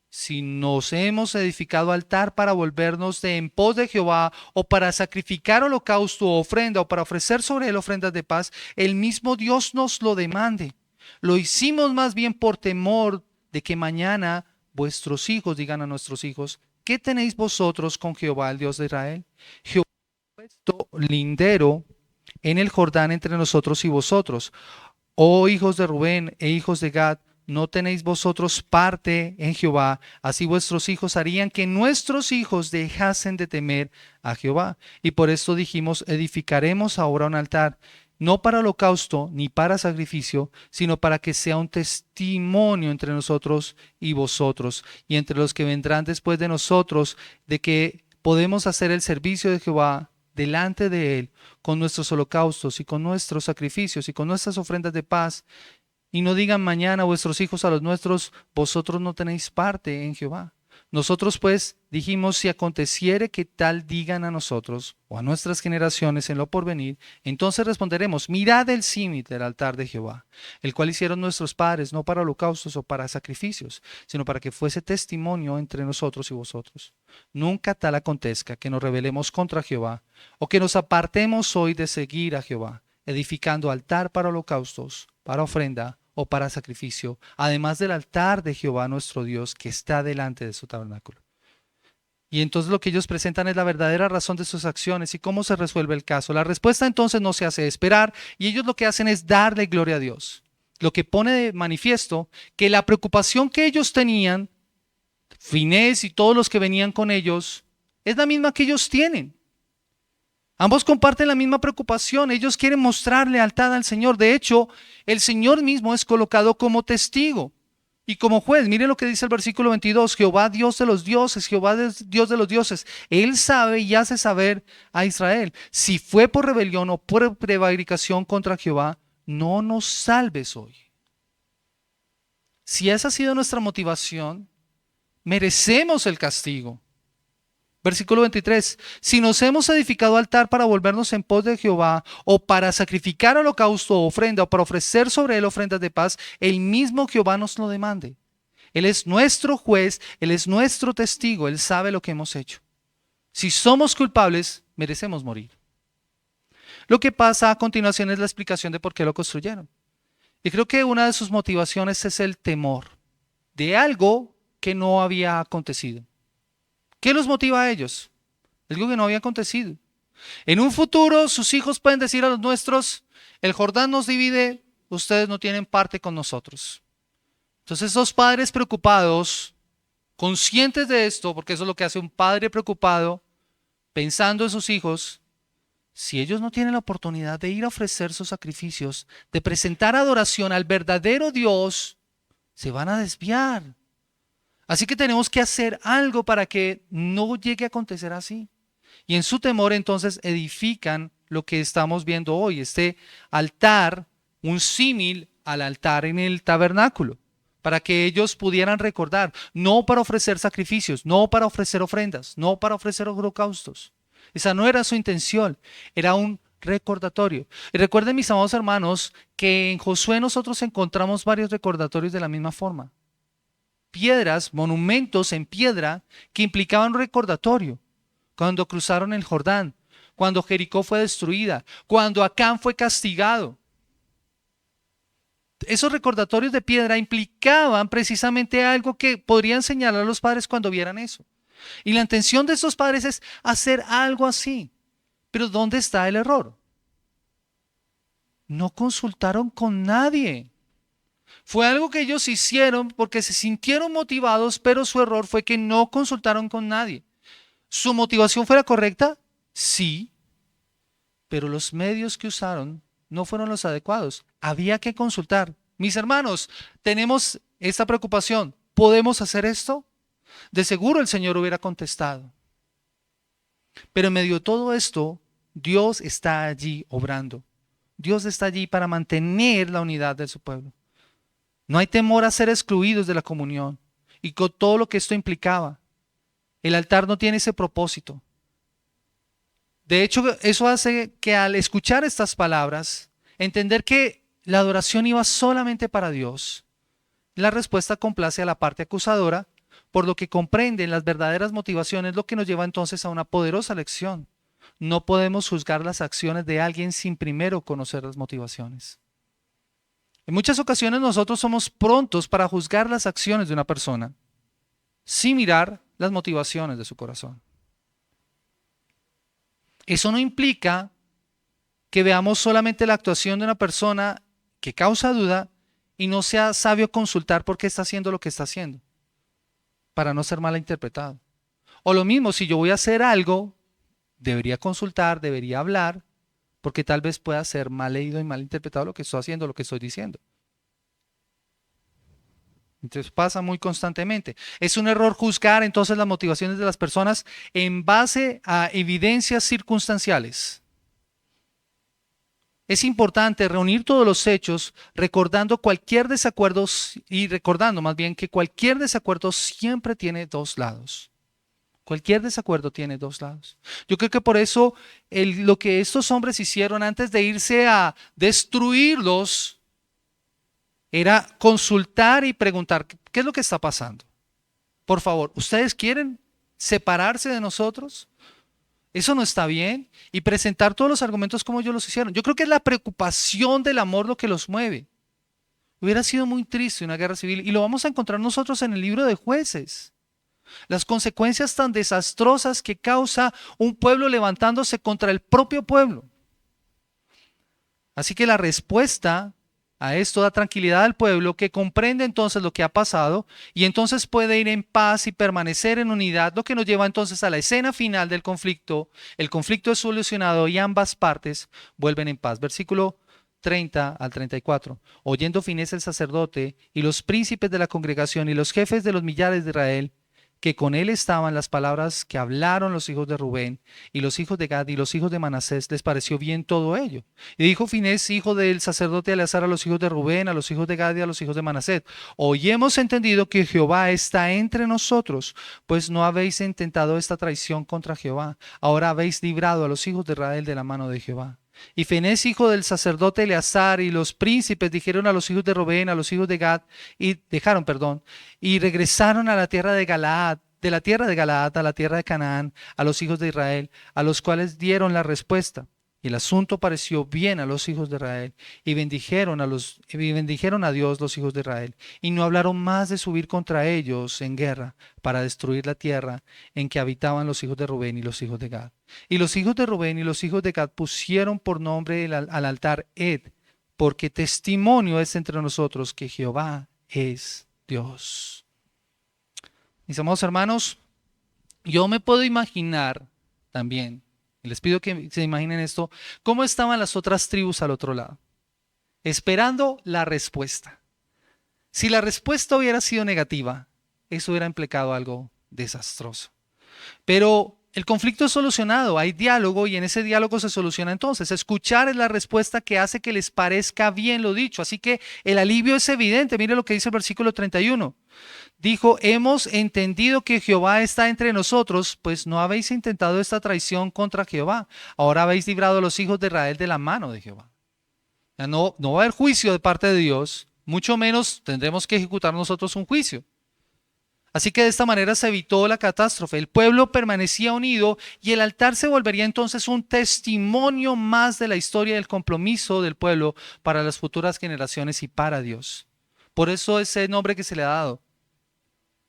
Si nos hemos edificado altar para volvernos de en pos de Jehová, o para sacrificar holocausto o ofrenda, o para ofrecer sobre él ofrendas de paz, el mismo Dios nos lo demande. Lo hicimos más bien por temor de que mañana vuestros hijos digan a nuestros hijos: ¿qué tenéis vosotros con Jehová, el Dios de Israel? Jehová ha puesto lindero en el Jordán entre nosotros y vosotros. Oh hijos de Rubén e hijos de Gad, ¿no tenéis vosotros parte en Jehová? Así vuestros hijos harían que nuestros hijos dejasen de temer a Jehová. Y por esto dijimos: edificaremos ahora un altar, no para holocausto ni para sacrificio, sino para que sea un testimonio entre nosotros y vosotros, y entre los que vendrán después de nosotros, de que podemos hacer el servicio de Jehová delante de él, con nuestros holocaustos y con nuestros sacrificios y con nuestras ofrendas de paz. Y no digan mañana vuestros hijos a los nuestros: vosotros no tenéis parte en Jehová. Nosotros pues dijimos: si aconteciere que tal digan a nosotros o a nuestras generaciones en lo porvenir, entonces responderemos: mirad el símil del altar de Jehová, el cual hicieron nuestros padres, no para holocaustos o para sacrificios, sino para que fuese testimonio entre nosotros y vosotros. Nunca tal acontezca que nos rebelemos contra Jehová, o que nos apartemos hoy de seguir a Jehová, edificando altar para holocaustos, para ofrenda o para sacrificio, además del altar de Jehová nuestro Dios que está delante de su tabernáculo. Y entonces lo que ellos presentan es la verdadera razón de sus acciones y cómo se resuelve el caso. La respuesta entonces no se hace esperar, y ellos lo que hacen es darle gloria a Dios. Lo que pone de manifiesto que la preocupación que ellos tenían, Finés y todos los que venían con ellos, es la misma que ellos tienen. Ambos comparten la misma preocupación. Ellos quieren mostrar lealtad al Señor. De hecho, el Señor mismo es colocado como testigo y como juez. Miren lo que dice el versículo 22. Jehová, Dios de los dioses, Jehová, Dios de los dioses. Él sabe y hace saber a Israel si fue por rebelión o por prevaricación contra Jehová, no nos salves hoy. Si esa ha sido nuestra motivación, merecemos el castigo. Versículo 23, si nos hemos edificado altar para volvernos en pos de Jehová, o para sacrificar holocausto o ofrenda, o para ofrecer sobre él ofrendas de paz, el mismo Jehová nos lo demande. Él es nuestro juez, Él es nuestro testigo, Él sabe lo que hemos hecho. Si somos culpables, merecemos morir. Lo que pasa a continuación es la explicación de por qué lo construyeron. Y creo que una de sus motivaciones es el temor de algo que no había acontecido. ¿Qué los motiva a ellos? Algo que no había acontecido. En un futuro sus hijos pueden decir a los nuestros: el Jordán nos divide, ustedes no tienen parte con nosotros. Entonces esos padres preocupados, conscientes de esto, porque eso es lo que hace un padre preocupado, pensando en sus hijos, si ellos no tienen la oportunidad de ir a ofrecer sus sacrificios, de presentar adoración al verdadero Dios, se van a desviar. Así que tenemos que hacer algo para que no llegue a acontecer así. Y en su temor entonces edifican lo que estamos viendo hoy, este altar, un símil al altar en el tabernáculo, para que ellos pudieran recordar, no para ofrecer sacrificios, no para ofrecer ofrendas, no para ofrecer holocaustos. Esa no era su intención, era un recordatorio. Y recuerden, mis amados hermanos, que en Josué nosotros encontramos varios recordatorios de la misma forma. Piedras, monumentos en piedra que implicaban un recordatorio. Cuando cruzaron el Jordán, cuando Jericó fue destruida, cuando Acán fue castigado. Esos recordatorios de piedra implicaban precisamente algo que podrían señalar a los padres cuando vieran eso. Y la intención de estos padres es hacer algo así. Pero ¿dónde está el error? No consultaron con nadie. Fue algo que ellos hicieron porque se sintieron motivados, pero su error fue que no consultaron con nadie. ¿Su motivación fue la correcta? Sí, pero los medios que usaron no fueron los adecuados. Había que consultar. Mis hermanos, tenemos esta preocupación. ¿Podemos hacer esto? De seguro el Señor hubiera contestado. Pero en medio de todo esto, Dios está allí obrando. Dios está allí para mantener la unidad de su pueblo. No hay temor a ser excluidos de la comunión y con todo lo que esto implicaba. El altar no tiene ese propósito. De hecho, eso hace que al escuchar estas palabras, entender que la adoración iba solamente para Dios, la respuesta complace a la parte acusadora, por lo que comprenden las verdaderas motivaciones, lo que nos lleva entonces a una poderosa lección. No podemos juzgar las acciones de alguien sin primero conocer las motivaciones. En muchas ocasiones nosotros somos prontos para juzgar las acciones de una persona sin mirar las motivaciones de su corazón. Eso no implica que veamos solamente la actuación de una persona que causa duda y no sea sabio consultar por qué está haciendo lo que está haciendo, para no ser mal interpretado. O lo mismo, si yo voy a hacer algo, debería consultar, debería hablar, porque tal vez pueda ser mal leído y mal interpretado lo que estoy haciendo, lo que estoy diciendo. Entonces pasa muy constantemente. Es un error juzgar entonces las motivaciones de las personas en base a evidencias circunstanciales. Es importante reunir todos los hechos, recordando cualquier desacuerdo y recordando más bien que cualquier desacuerdo siempre tiene dos lados. Cualquier desacuerdo tiene dos lados. Yo creo que por eso lo que estos hombres hicieron antes de irse a destruirlos era consultar y preguntar, ¿qué es lo que está pasando? Por favor, ¿ustedes quieren separarse de nosotros? Eso no está bien. Y presentar todos los argumentos como ellos los hicieron. Yo creo que es la preocupación del amor lo que los mueve. Hubiera sido muy triste una guerra civil y lo vamos a encontrar nosotros en el libro de Jueces. Las consecuencias tan desastrosas que causa un pueblo levantándose contra el propio pueblo. Así que la respuesta a esto da tranquilidad al pueblo que comprende entonces lo que ha pasado y entonces puede ir en paz y permanecer en unidad, lo que nos lleva entonces a la escena final del conflicto. El conflicto es solucionado y ambas partes vuelven en paz. Versículo 30 al 34. Oyendo Finés el sacerdote y los príncipes de la congregación y los jefes de los millares de Israel, que con él estaban las palabras que hablaron los hijos de Rubén y los hijos de Gad y los hijos de Manasés, les pareció bien todo ello. Y dijo Finés, hijo del sacerdote Eleazar, a los hijos de Rubén, a los hijos de Gad y a los hijos de Manasés: hoy hemos entendido que Jehová está entre nosotros, pues no habéis intentado esta traición contra Jehová. Ahora habéis librado a los hijos de Israel de la mano de Jehová. Y Finés, hijo del sacerdote Eleazar, y los príncipes dijeron a los hijos de Rubén, a los hijos de Gad, y regresaron a la tierra de Galaad, de la tierra de Galaad a la tierra de Canaán, a los hijos de Israel, a los cuales dieron la respuesta. Y el asunto pareció bien a los hijos de Israel, y bendijeron a Dios los hijos de Israel, y no hablaron más de subir contra ellos en guerra para destruir la tierra en que habitaban los hijos de Rubén y los hijos de Gad. Y los hijos de Rubén y los hijos de Gad pusieron por nombre al altar Ed, porque testimonio es entre nosotros que Jehová es Dios. Mis amados hermanos, yo me puedo imaginar también, y les pido que se imaginen esto, cómo estaban las otras tribus al otro lado, esperando la respuesta. Si la respuesta hubiera sido negativa, eso hubiera implicado algo desastroso. Pero el conflicto es solucionado, hay diálogo y en ese diálogo se soluciona entonces. Escuchar es la respuesta que hace que les parezca bien lo dicho. Así que el alivio es evidente. Mire lo que dice el versículo 31. Dijo, hemos entendido que Jehová está entre nosotros, pues no habéis intentado esta traición contra Jehová. Ahora habéis librado a los hijos de Israel de la mano de Jehová. Ya no va a haber juicio de parte de Dios, mucho menos tendremos que ejecutar nosotros un juicio. Así que de esta manera se evitó la catástrofe. El pueblo permanecía unido y el altar se volvería entonces un testimonio más de la historia del compromiso del pueblo para las futuras generaciones y para Dios. Por eso ese nombre que se le ha dado,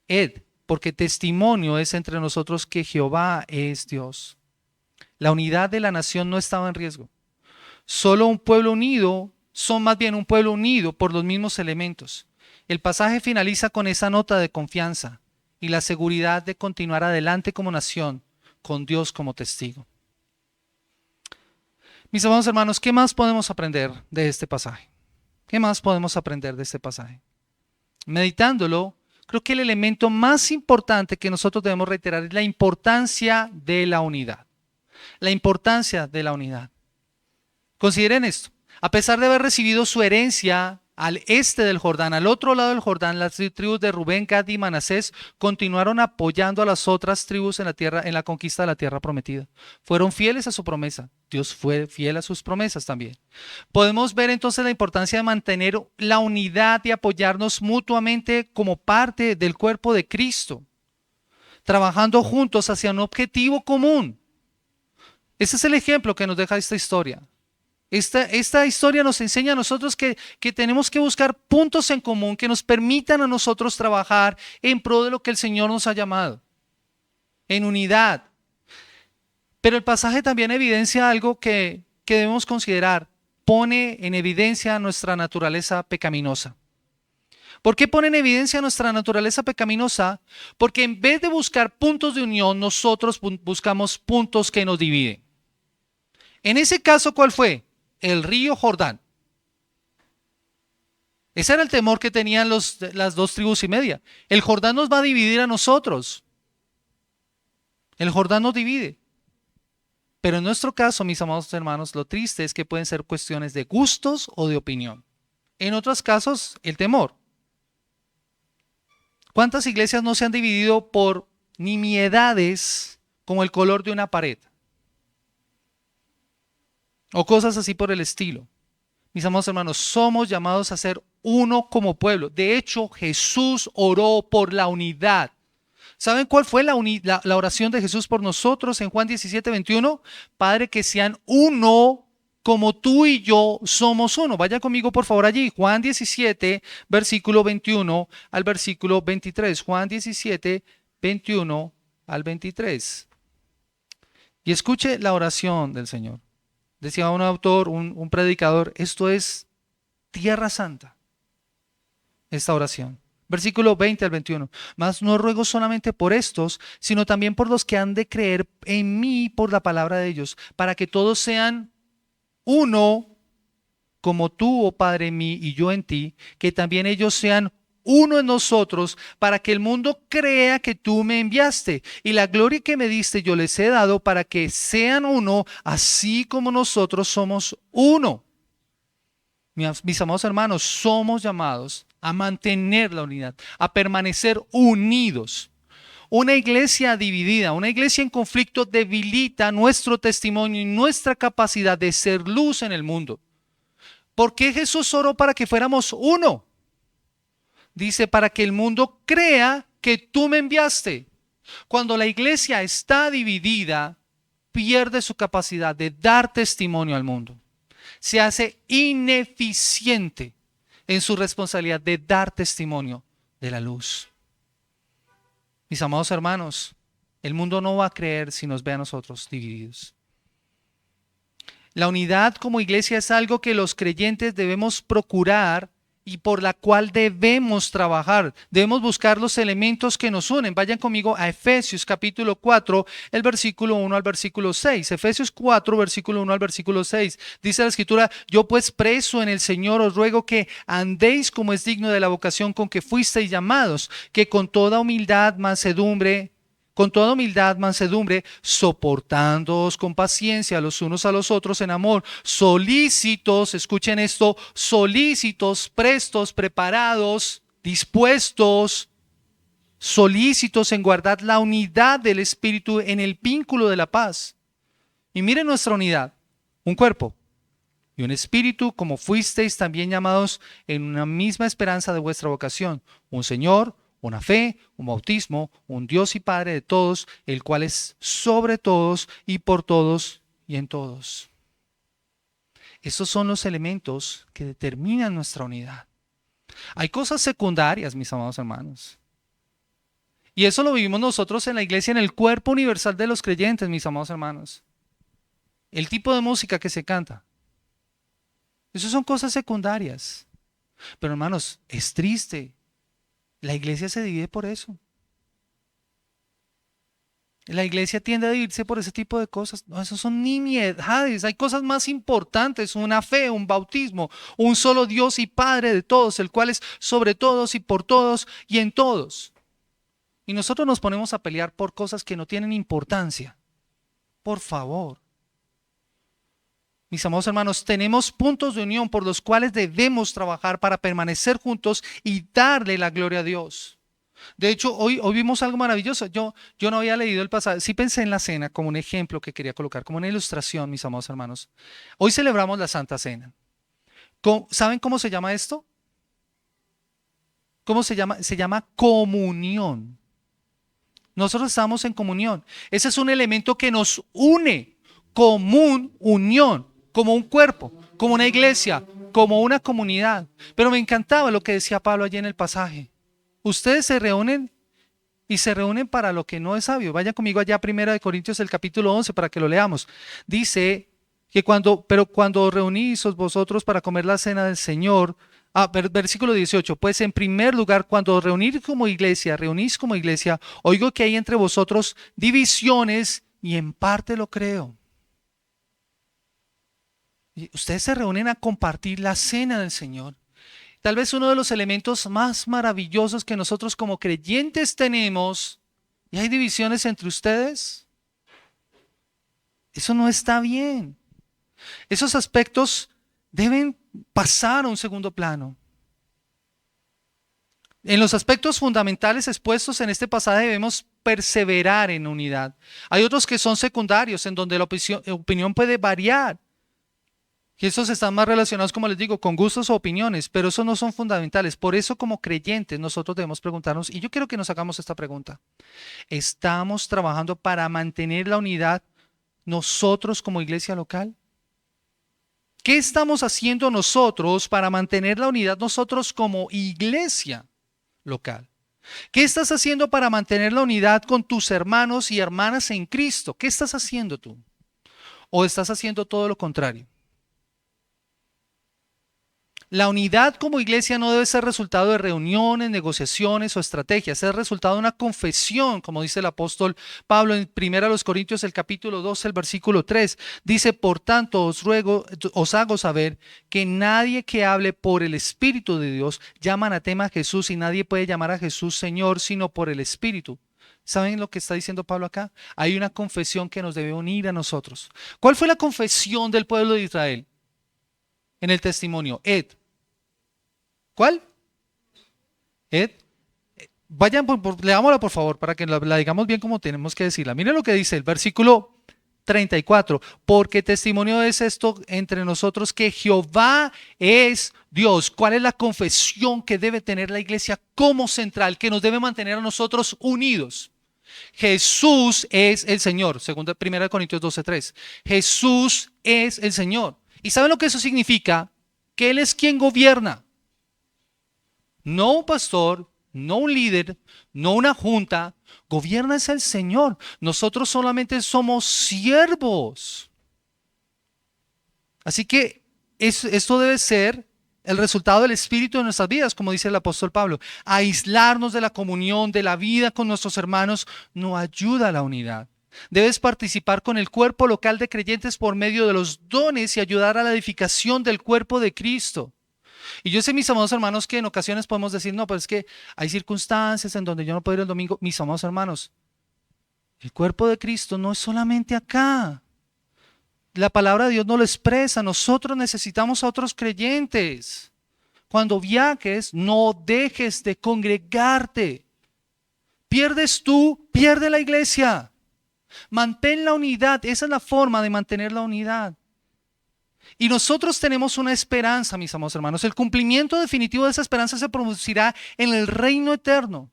Ed, porque testimonio es entre nosotros que Jehová es Dios. La unidad de la nación no estaba en riesgo. Solo un pueblo unido, son más bien un pueblo unido por los mismos elementos. El pasaje finaliza con esa nota de confianza y la seguridad de continuar adelante como nación, con Dios como testigo. Mis amados hermanos, ¿qué más podemos aprender de este pasaje? ¿Qué más podemos aprender de este pasaje? Meditándolo, creo que el elemento más importante que nosotros debemos reiterar es la importancia de la unidad. La importancia de la unidad. Consideren esto. A pesar de haber recibido su herencia al este del Jordán, al otro lado del Jordán, las tribus de Rubén, Gad y Manasés continuaron apoyando a las otras tribus en la tierra, en la conquista de la tierra prometida. Fueron fieles a su promesa. Dios fue fiel a sus promesas también. Podemos ver entonces la importancia de mantener la unidad y apoyarnos mutuamente como parte del cuerpo de Cristo, trabajando juntos hacia un objetivo común. Ese es el ejemplo que nos deja esta historia. Esta historia nos enseña a nosotros que tenemos que buscar puntos en común que nos permitan a nosotros trabajar en pro de lo que el Señor nos ha llamado, en unidad. Pero el pasaje también evidencia algo que debemos considerar. Pone en evidencia nuestra naturaleza pecaminosa. ¿Por qué pone en evidencia nuestra naturaleza pecaminosa? Porque en vez de buscar puntos de unión, nosotros buscamos puntos que nos dividen. En ese caso, ¿cuál fue? El río Jordán. Ese era el temor que tenían las dos tribus y media. El Jordán nos va a dividir a nosotros. El Jordán nos divide. Pero en nuestro caso, mis amados hermanos, lo triste es que pueden ser cuestiones de gustos o de opinión. En otros casos, el temor. ¿Cuántas iglesias no se han dividido por nimiedades como el color de una pared? O cosas así por el estilo. Mis amados hermanos, somos llamados a ser uno como pueblo. De hecho, Jesús oró por la unidad. ¿Saben cuál fue la oración de Jesús por nosotros en Juan 17:21? Padre, que sean uno como tú y yo somos uno. Vaya conmigo por favor allí. Juan 17, versículo 21 al versículo 23. Juan 17, 21 al 23. Y escuche la oración del Señor. Decía un autor, un predicador, esto es tierra santa, esta oración. Versículo 20 al 21. Mas no ruego solamente por estos, sino también por los que han de creer en mí por la palabra de ellos, para que todos sean uno, como tú, oh Padre, en mí y yo en ti, que también ellos sean uno en nosotros, para que el mundo crea que tú me enviaste. Y la gloria que me diste yo les he dado para que sean uno, así como nosotros somos uno. Mis amados hermanos, somos llamados a mantener la unidad, a permanecer unidos. Una iglesia dividida, una iglesia en conflicto debilita nuestro testimonio y nuestra capacidad de ser luz en el mundo. ¿Por qué Jesús oró para que fuéramos uno? Dice, para que el mundo crea que tú me enviaste. Cuando la iglesia está dividida, pierde su capacidad de dar testimonio al mundo. Se hace ineficiente en su responsabilidad de dar testimonio de la luz. Mis amados hermanos, el mundo no va a creer si nos ve a nosotros divididos. La unidad como iglesia es algo que los creyentes debemos procurar y por la cual debemos trabajar. Debemos buscar los elementos que nos unen. Vayan conmigo a Efesios capítulo 4, el versículo 1 al versículo 6. Efesios 4, versículo 1 al versículo 6. Dice la escritura, yo pues preso en el Señor os ruego que andéis como es digno de la vocación con que fuisteis llamados, que con toda humildad, mansedumbre, soportándoos con paciencia los unos a los otros en amor, solícitos, escuchen esto, solícitos, prestos, preparados, dispuestos, solícitos en guardar la unidad del Espíritu en el vínculo de la paz. Y miren nuestra unidad, un cuerpo y un espíritu, como fuisteis también llamados en una misma esperanza de vuestra vocación, un Señor, una fe, un bautismo, un Dios y Padre de todos, el cual es sobre todos y por todos y en todos. Esos son los elementos que determinan nuestra unidad. Hay cosas secundarias, mis amados hermanos. Y eso lo vivimos nosotros en la iglesia, en el cuerpo universal de los creyentes, mis amados hermanos. El tipo de música que se canta. Esas son cosas secundarias. Pero hermanos, es triste. La iglesia se divide por eso. La iglesia tiende a dividirse por ese tipo de cosas. No, eso son nimiedades. Hay cosas más importantes, una fe, un bautismo, un solo Dios y Padre de todos, el cual es sobre todos y por todos y en todos. Y nosotros nos ponemos a pelear por cosas que no tienen importancia. Por favor. Mis amados hermanos, tenemos puntos de unión por los cuales debemos trabajar para permanecer juntos y darle la gloria a Dios. De hecho, hoy vimos algo maravilloso. Yo no había leído el pasaje. Sí pensé en la cena como un ejemplo que quería colocar, como una ilustración, mis amados hermanos. Hoy celebramos la Santa Cena. ¿Saben cómo se llama esto? ¿Cómo se llama? Se llama comunión. Nosotros estamos en comunión. Ese es un elemento que nos une, común, unión, como un cuerpo, como una iglesia, como una comunidad. Pero me encantaba lo que decía Pablo allí en el pasaje. Ustedes se reúnen y se reúnen para lo que no es sabio. Vaya conmigo allá a 1 Corintios el capítulo 11 para que lo leamos. Dice que cuando reunís vosotros para comer la cena del Señor, versículo 18, pues en primer lugar, cuando reunís como iglesia, oigo que hay entre vosotros divisiones y en parte lo creo. Y ustedes se reúnen a compartir la cena del Señor. Tal vez uno de los elementos más maravillosos que nosotros como creyentes tenemos, y hay divisiones entre ustedes. Eso no está bien. Esos aspectos deben pasar a un segundo plano. En los aspectos fundamentales expuestos en este pasaje debemos perseverar en unidad. Hay otros que son secundarios, en donde la opinión puede variar. Y esos están más relacionados, como les digo, con gustos o opiniones, pero esos no son fundamentales. Por eso, como creyentes, nosotros debemos preguntarnos, y yo quiero que nos hagamos esta pregunta. ¿Estamos trabajando para mantener la unidad nosotros como iglesia local? ¿Qué estamos haciendo nosotros para mantener la unidad nosotros como iglesia local? ¿Qué estás haciendo para mantener la unidad con tus hermanos y hermanas en Cristo? ¿Qué estás haciendo tú? ¿O estás haciendo todo lo contrario? La unidad como iglesia no debe ser resultado de reuniones, negociaciones o estrategias. Es resultado de una confesión, como dice el apóstol Pablo en 1 Corintios, el capítulo 12, el versículo 3. Dice, por tanto, os hago saber que nadie que hable por el Espíritu de Dios llama anatema a Jesús, y nadie puede llamar a Jesús Señor sino por el Espíritu. ¿Saben lo que está diciendo Pablo acá? Hay una confesión que nos debe unir a nosotros. ¿Cuál fue la confesión del pueblo de Israel en el testimonio? ¿Cuál? Ed. Vayan, leámosla por favor para que la digamos bien como tenemos que decirla. Miren lo que dice el versículo 34. Porque testimonio es esto entre nosotros que Jehová es Dios. ¿Cuál es la confesión que debe tener la iglesia como central, que nos debe mantener a nosotros unidos? Jesús es el Señor, según 1 Corintios 12:3. Jesús es el Señor. ¿Y saben lo que eso significa? Que Él es quien gobierna. No un pastor, no un líder, no una junta. Gobierna es el Señor. Nosotros solamente somos siervos. Así que esto debe ser el resultado del Espíritu de nuestras vidas, como dice el apóstol Pablo. Aislarnos de la comunión, de la vida con nuestros hermanos, no ayuda a la unidad. Debes participar con el cuerpo local de creyentes por medio de los dones y ayudar a la edificación del cuerpo de Cristo. Y yo sé, mis amados hermanos, que en ocasiones podemos decir, no, pero es que hay circunstancias en donde yo no puedo ir el domingo. Mis amados hermanos, el cuerpo de Cristo no es solamente acá. La palabra de Dios no lo expresa. Nosotros necesitamos a otros creyentes. Cuando viajes, no dejes de congregarte. Pierdes tú, pierde la iglesia. Mantén la unidad. Esa es la forma de mantener la unidad. Y nosotros tenemos una esperanza, mis amados hermanos. El cumplimiento definitivo de esa esperanza se producirá en el reino eterno,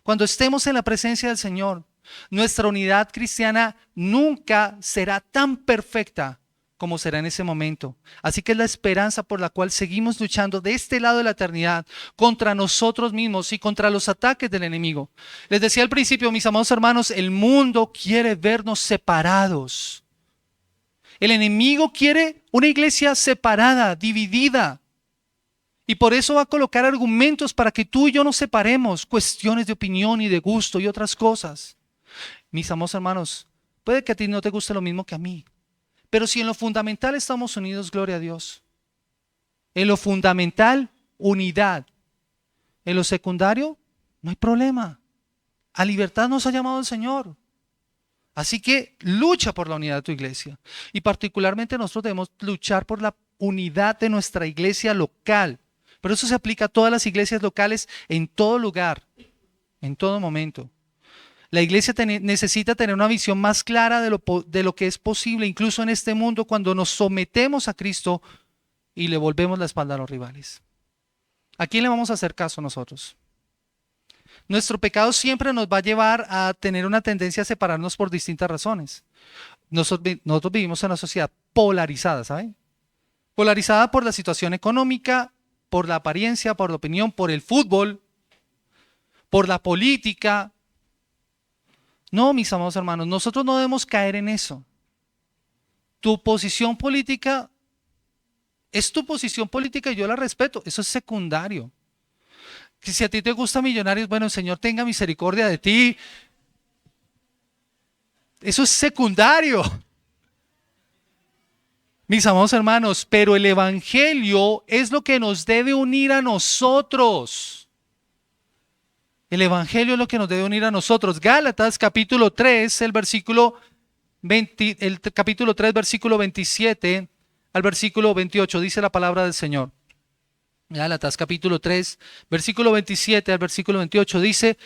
cuando estemos en la presencia del Señor. Nuestra unidad cristiana nunca será tan perfecta como será en ese momento. Así que es la esperanza por la cual seguimos luchando de este lado de la eternidad contra nosotros mismos y contra los ataques del enemigo. Les decía al principio, mis amados hermanos, el mundo quiere vernos separados. El enemigo quiere una iglesia separada, dividida. Y por eso va a colocar argumentos para que tú y yo nos separemos, cuestiones de opinión y de gusto y otras cosas. Mis amados hermanos, puede que a ti no te guste lo mismo que a mí, pero si en lo fundamental estamos unidos, gloria a Dios. En lo fundamental, unidad. En lo secundario, no hay problema. A libertad nos ha llamado el Señor. Así que lucha por la unidad de tu iglesia. Y particularmente nosotros debemos luchar por la unidad de nuestra iglesia local. Pero eso se aplica a todas las iglesias locales en todo lugar, en todo momento. La iglesia necesita tener una visión más clara de lo que es posible, incluso en este mundo, cuando nos sometemos a Cristo y le volvemos la espalda a los rivales. ¿A quién le vamos a hacer caso nosotros? Nuestro pecado siempre nos va a llevar a tener una tendencia a separarnos por distintas razones. Nosotros vivimos en una sociedad polarizada, ¿saben? Polarizada por la situación económica, por la apariencia, por la opinión, por el fútbol, por la política. No, mis amados hermanos, nosotros no debemos caer en eso. Tu posición política es tu posición política y yo la respeto. Eso es secundario. Que si a ti te gusta Millonarios, bueno, el Señor tenga misericordia de ti. Eso es secundario. Mis amados hermanos, pero el evangelio es lo que nos debe unir a nosotros. El evangelio es lo que nos debe unir a nosotros. Gálatas capítulo 3, capítulo 3, versículo 27 al versículo 28, dice la palabra del Señor. Gálatas capítulo 3, versículo 27 al versículo 28 dice: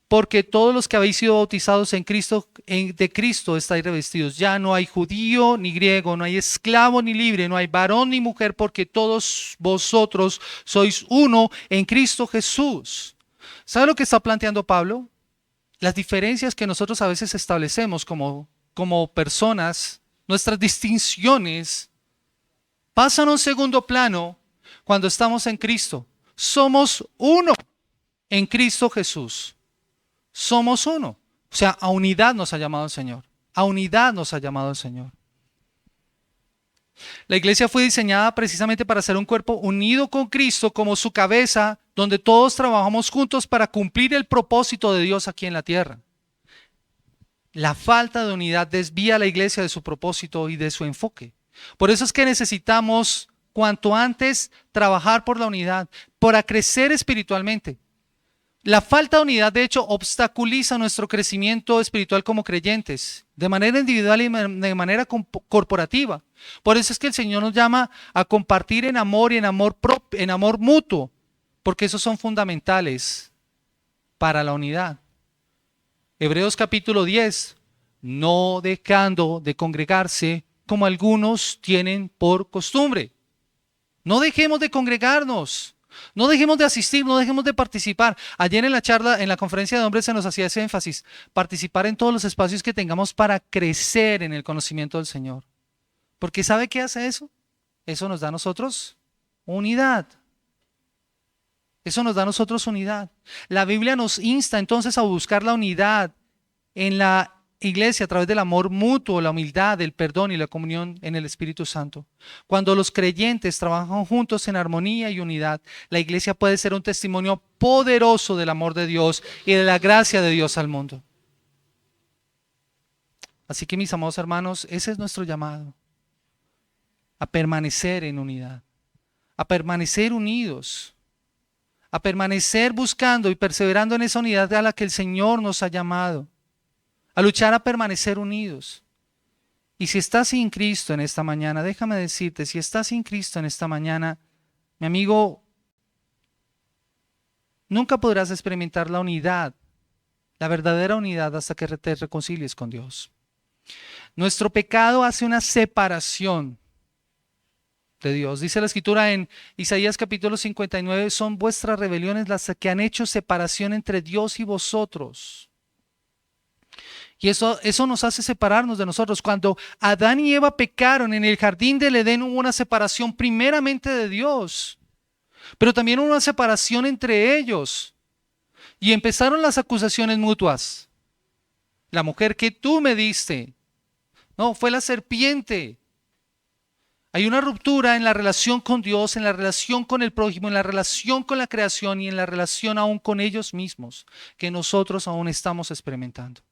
porque todos los que habéis sido bautizados en Cristo, de Cristo estáis revestidos. Ya no hay judío ni griego, no hay esclavo ni libre, no hay varón ni mujer, porque todos vosotros sois uno en Cristo Jesús. ¿Sabe lo que está planteando Pablo? Las diferencias que nosotros a veces establecemos como personas, nuestras distinciones, pasan a un segundo plano cuando estamos en Cristo. Somos uno en Cristo Jesús. Somos uno. O sea, a unidad nos ha llamado el Señor. A unidad nos ha llamado el Señor. La iglesia fue diseñada precisamente para ser un cuerpo unido con Cristo como su cabeza, donde todos trabajamos juntos para cumplir el propósito de Dios aquí en la tierra. La falta de unidad desvía a la iglesia de su propósito y de su enfoque. Por eso es que necesitamos cuanto antes trabajar por la unidad, para crecer espiritualmente. La falta de unidad, de hecho, obstaculiza nuestro crecimiento espiritual como creyentes, de manera individual y de manera corporativa. Por eso es que el Señor nos llama a compartir en amor y en amor mutuo, porque esos son fundamentales para la unidad. Hebreos capítulo 10, no dejando de congregarse como algunos tienen por costumbre. No dejemos de congregarnos. No dejemos de asistir, no dejemos de participar. Ayer en la charla, en la conferencia de hombres se nos hacía ese énfasis. Participar en todos los espacios que tengamos para crecer en el conocimiento del Señor. Porque ¿sabe qué hace eso? Eso nos da a nosotros unidad. Eso nos da a nosotros unidad. La Biblia nos insta entonces a buscar la unidad en la iglesia a través del amor mutuo, la humildad, el perdón y la comunión en el Espíritu Santo. Cuando los creyentes trabajan juntos en armonía y unidad, la iglesia puede ser un testimonio poderoso del amor de Dios y de la gracia de Dios al mundo. Así que mis amados hermanos, ese es nuestro llamado, a permanecer en unidad, a permanecer unidos, a permanecer buscando y perseverando en esa unidad a la que el Señor nos ha llamado. A luchar a permanecer unidos. Y si estás sin Cristo en esta mañana, déjame decirte, si estás sin Cristo en esta mañana, mi amigo, nunca podrás experimentar la unidad, la verdadera unidad hasta que te reconcilies con Dios. Nuestro pecado hace una separación de Dios. Dice la Escritura en Isaías capítulo 59, son vuestras rebeliones las que han hecho separación entre Dios y vosotros. Y eso nos hace separarnos de nosotros. Cuando Adán y Eva pecaron en el jardín del Edén, hubo una separación primeramente de Dios, pero también hubo una separación entre ellos. Y empezaron las acusaciones mutuas. La mujer que tú me diste, no, fue la serpiente. Hay una ruptura en la relación con Dios, en la relación con el prójimo, en la relación con la creación y en la relación aún con ellos mismos, que nosotros aún estamos experimentando.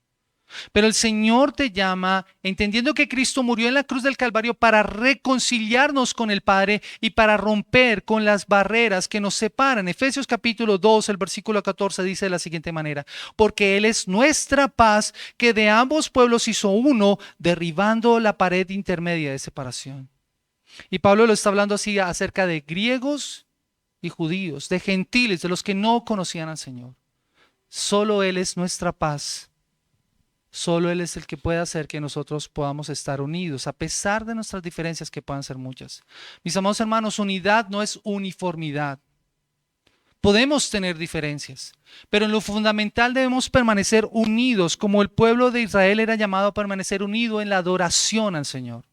Pero el Señor te llama, entendiendo que Cristo murió en la cruz del Calvario para reconciliarnos con el Padre y para romper con las barreras que nos separan. Efesios capítulo 2, el versículo 14 dice de la siguiente manera: porque Él es nuestra paz, que de ambos pueblos hizo uno, derribando la pared intermedia de separación. Y Pablo lo está hablando así acerca de griegos y judíos, de gentiles, de los que no conocían al Señor. Solo Él es nuestra paz. Solo Él es el que puede hacer que nosotros podamos estar unidos, a pesar de nuestras diferencias que puedan ser muchas. Mis amados hermanos, unidad no es uniformidad. Podemos tener diferencias, pero en lo fundamental debemos permanecer unidos, como el pueblo de Israel era llamado a permanecer unido en la adoración al Señor.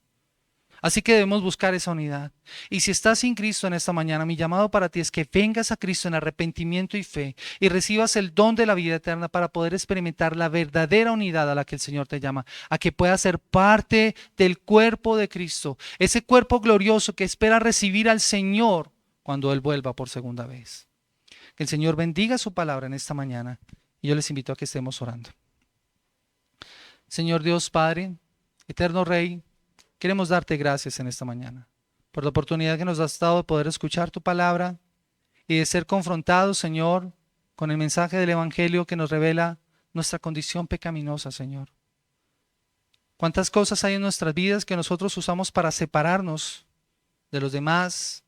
Así que debemos buscar esa unidad. Y si estás sin Cristo en esta mañana, mi llamado para ti es que vengas a Cristo en arrepentimiento y fe y recibas el don de la vida eterna para poder experimentar la verdadera unidad a la que el Señor te llama, a que puedas ser parte del cuerpo de Cristo, ese cuerpo glorioso que espera recibir al Señor cuando Él vuelva por segunda vez. Que el Señor bendiga su palabra en esta mañana y yo les invito a que estemos orando. Señor Dios Padre, eterno Rey, queremos darte gracias en esta mañana por la oportunidad que nos has dado de poder escuchar tu palabra y de ser confrontados, Señor, con el mensaje del Evangelio que nos revela nuestra condición pecaminosa, Señor. Cuántas cosas hay en nuestras vidas que nosotros usamos para separarnos de los demás,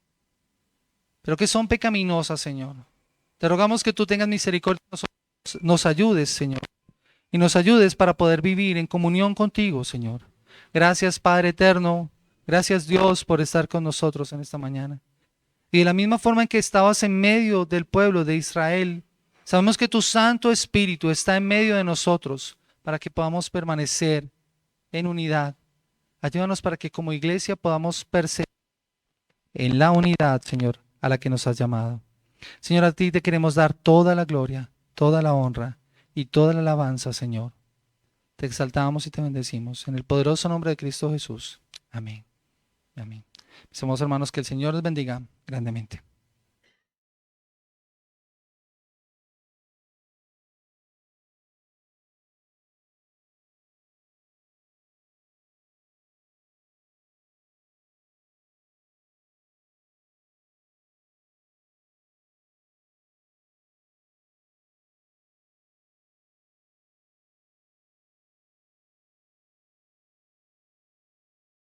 pero que son pecaminosas, Señor. Te rogamos que tú tengas misericordia de nosotros, nos ayudes, Señor, y nos ayudes para poder vivir en comunión contigo, Señor. Gracias, Padre eterno. Gracias, Dios, por estar con nosotros en esta mañana. Y de la misma forma en que estabas en medio del pueblo de Israel, sabemos que tu Santo Espíritu está en medio de nosotros para que podamos permanecer en unidad. Ayúdanos para que como iglesia podamos perseverar en la unidad, Señor, a la que nos has llamado. Señor, a ti te queremos dar toda la gloria, toda la honra y toda la alabanza, Señor. Te exaltamos y te bendecimos en el poderoso nombre de Cristo Jesús. Amén. Amén. Mis amados hermanos, que el Señor les bendiga grandemente.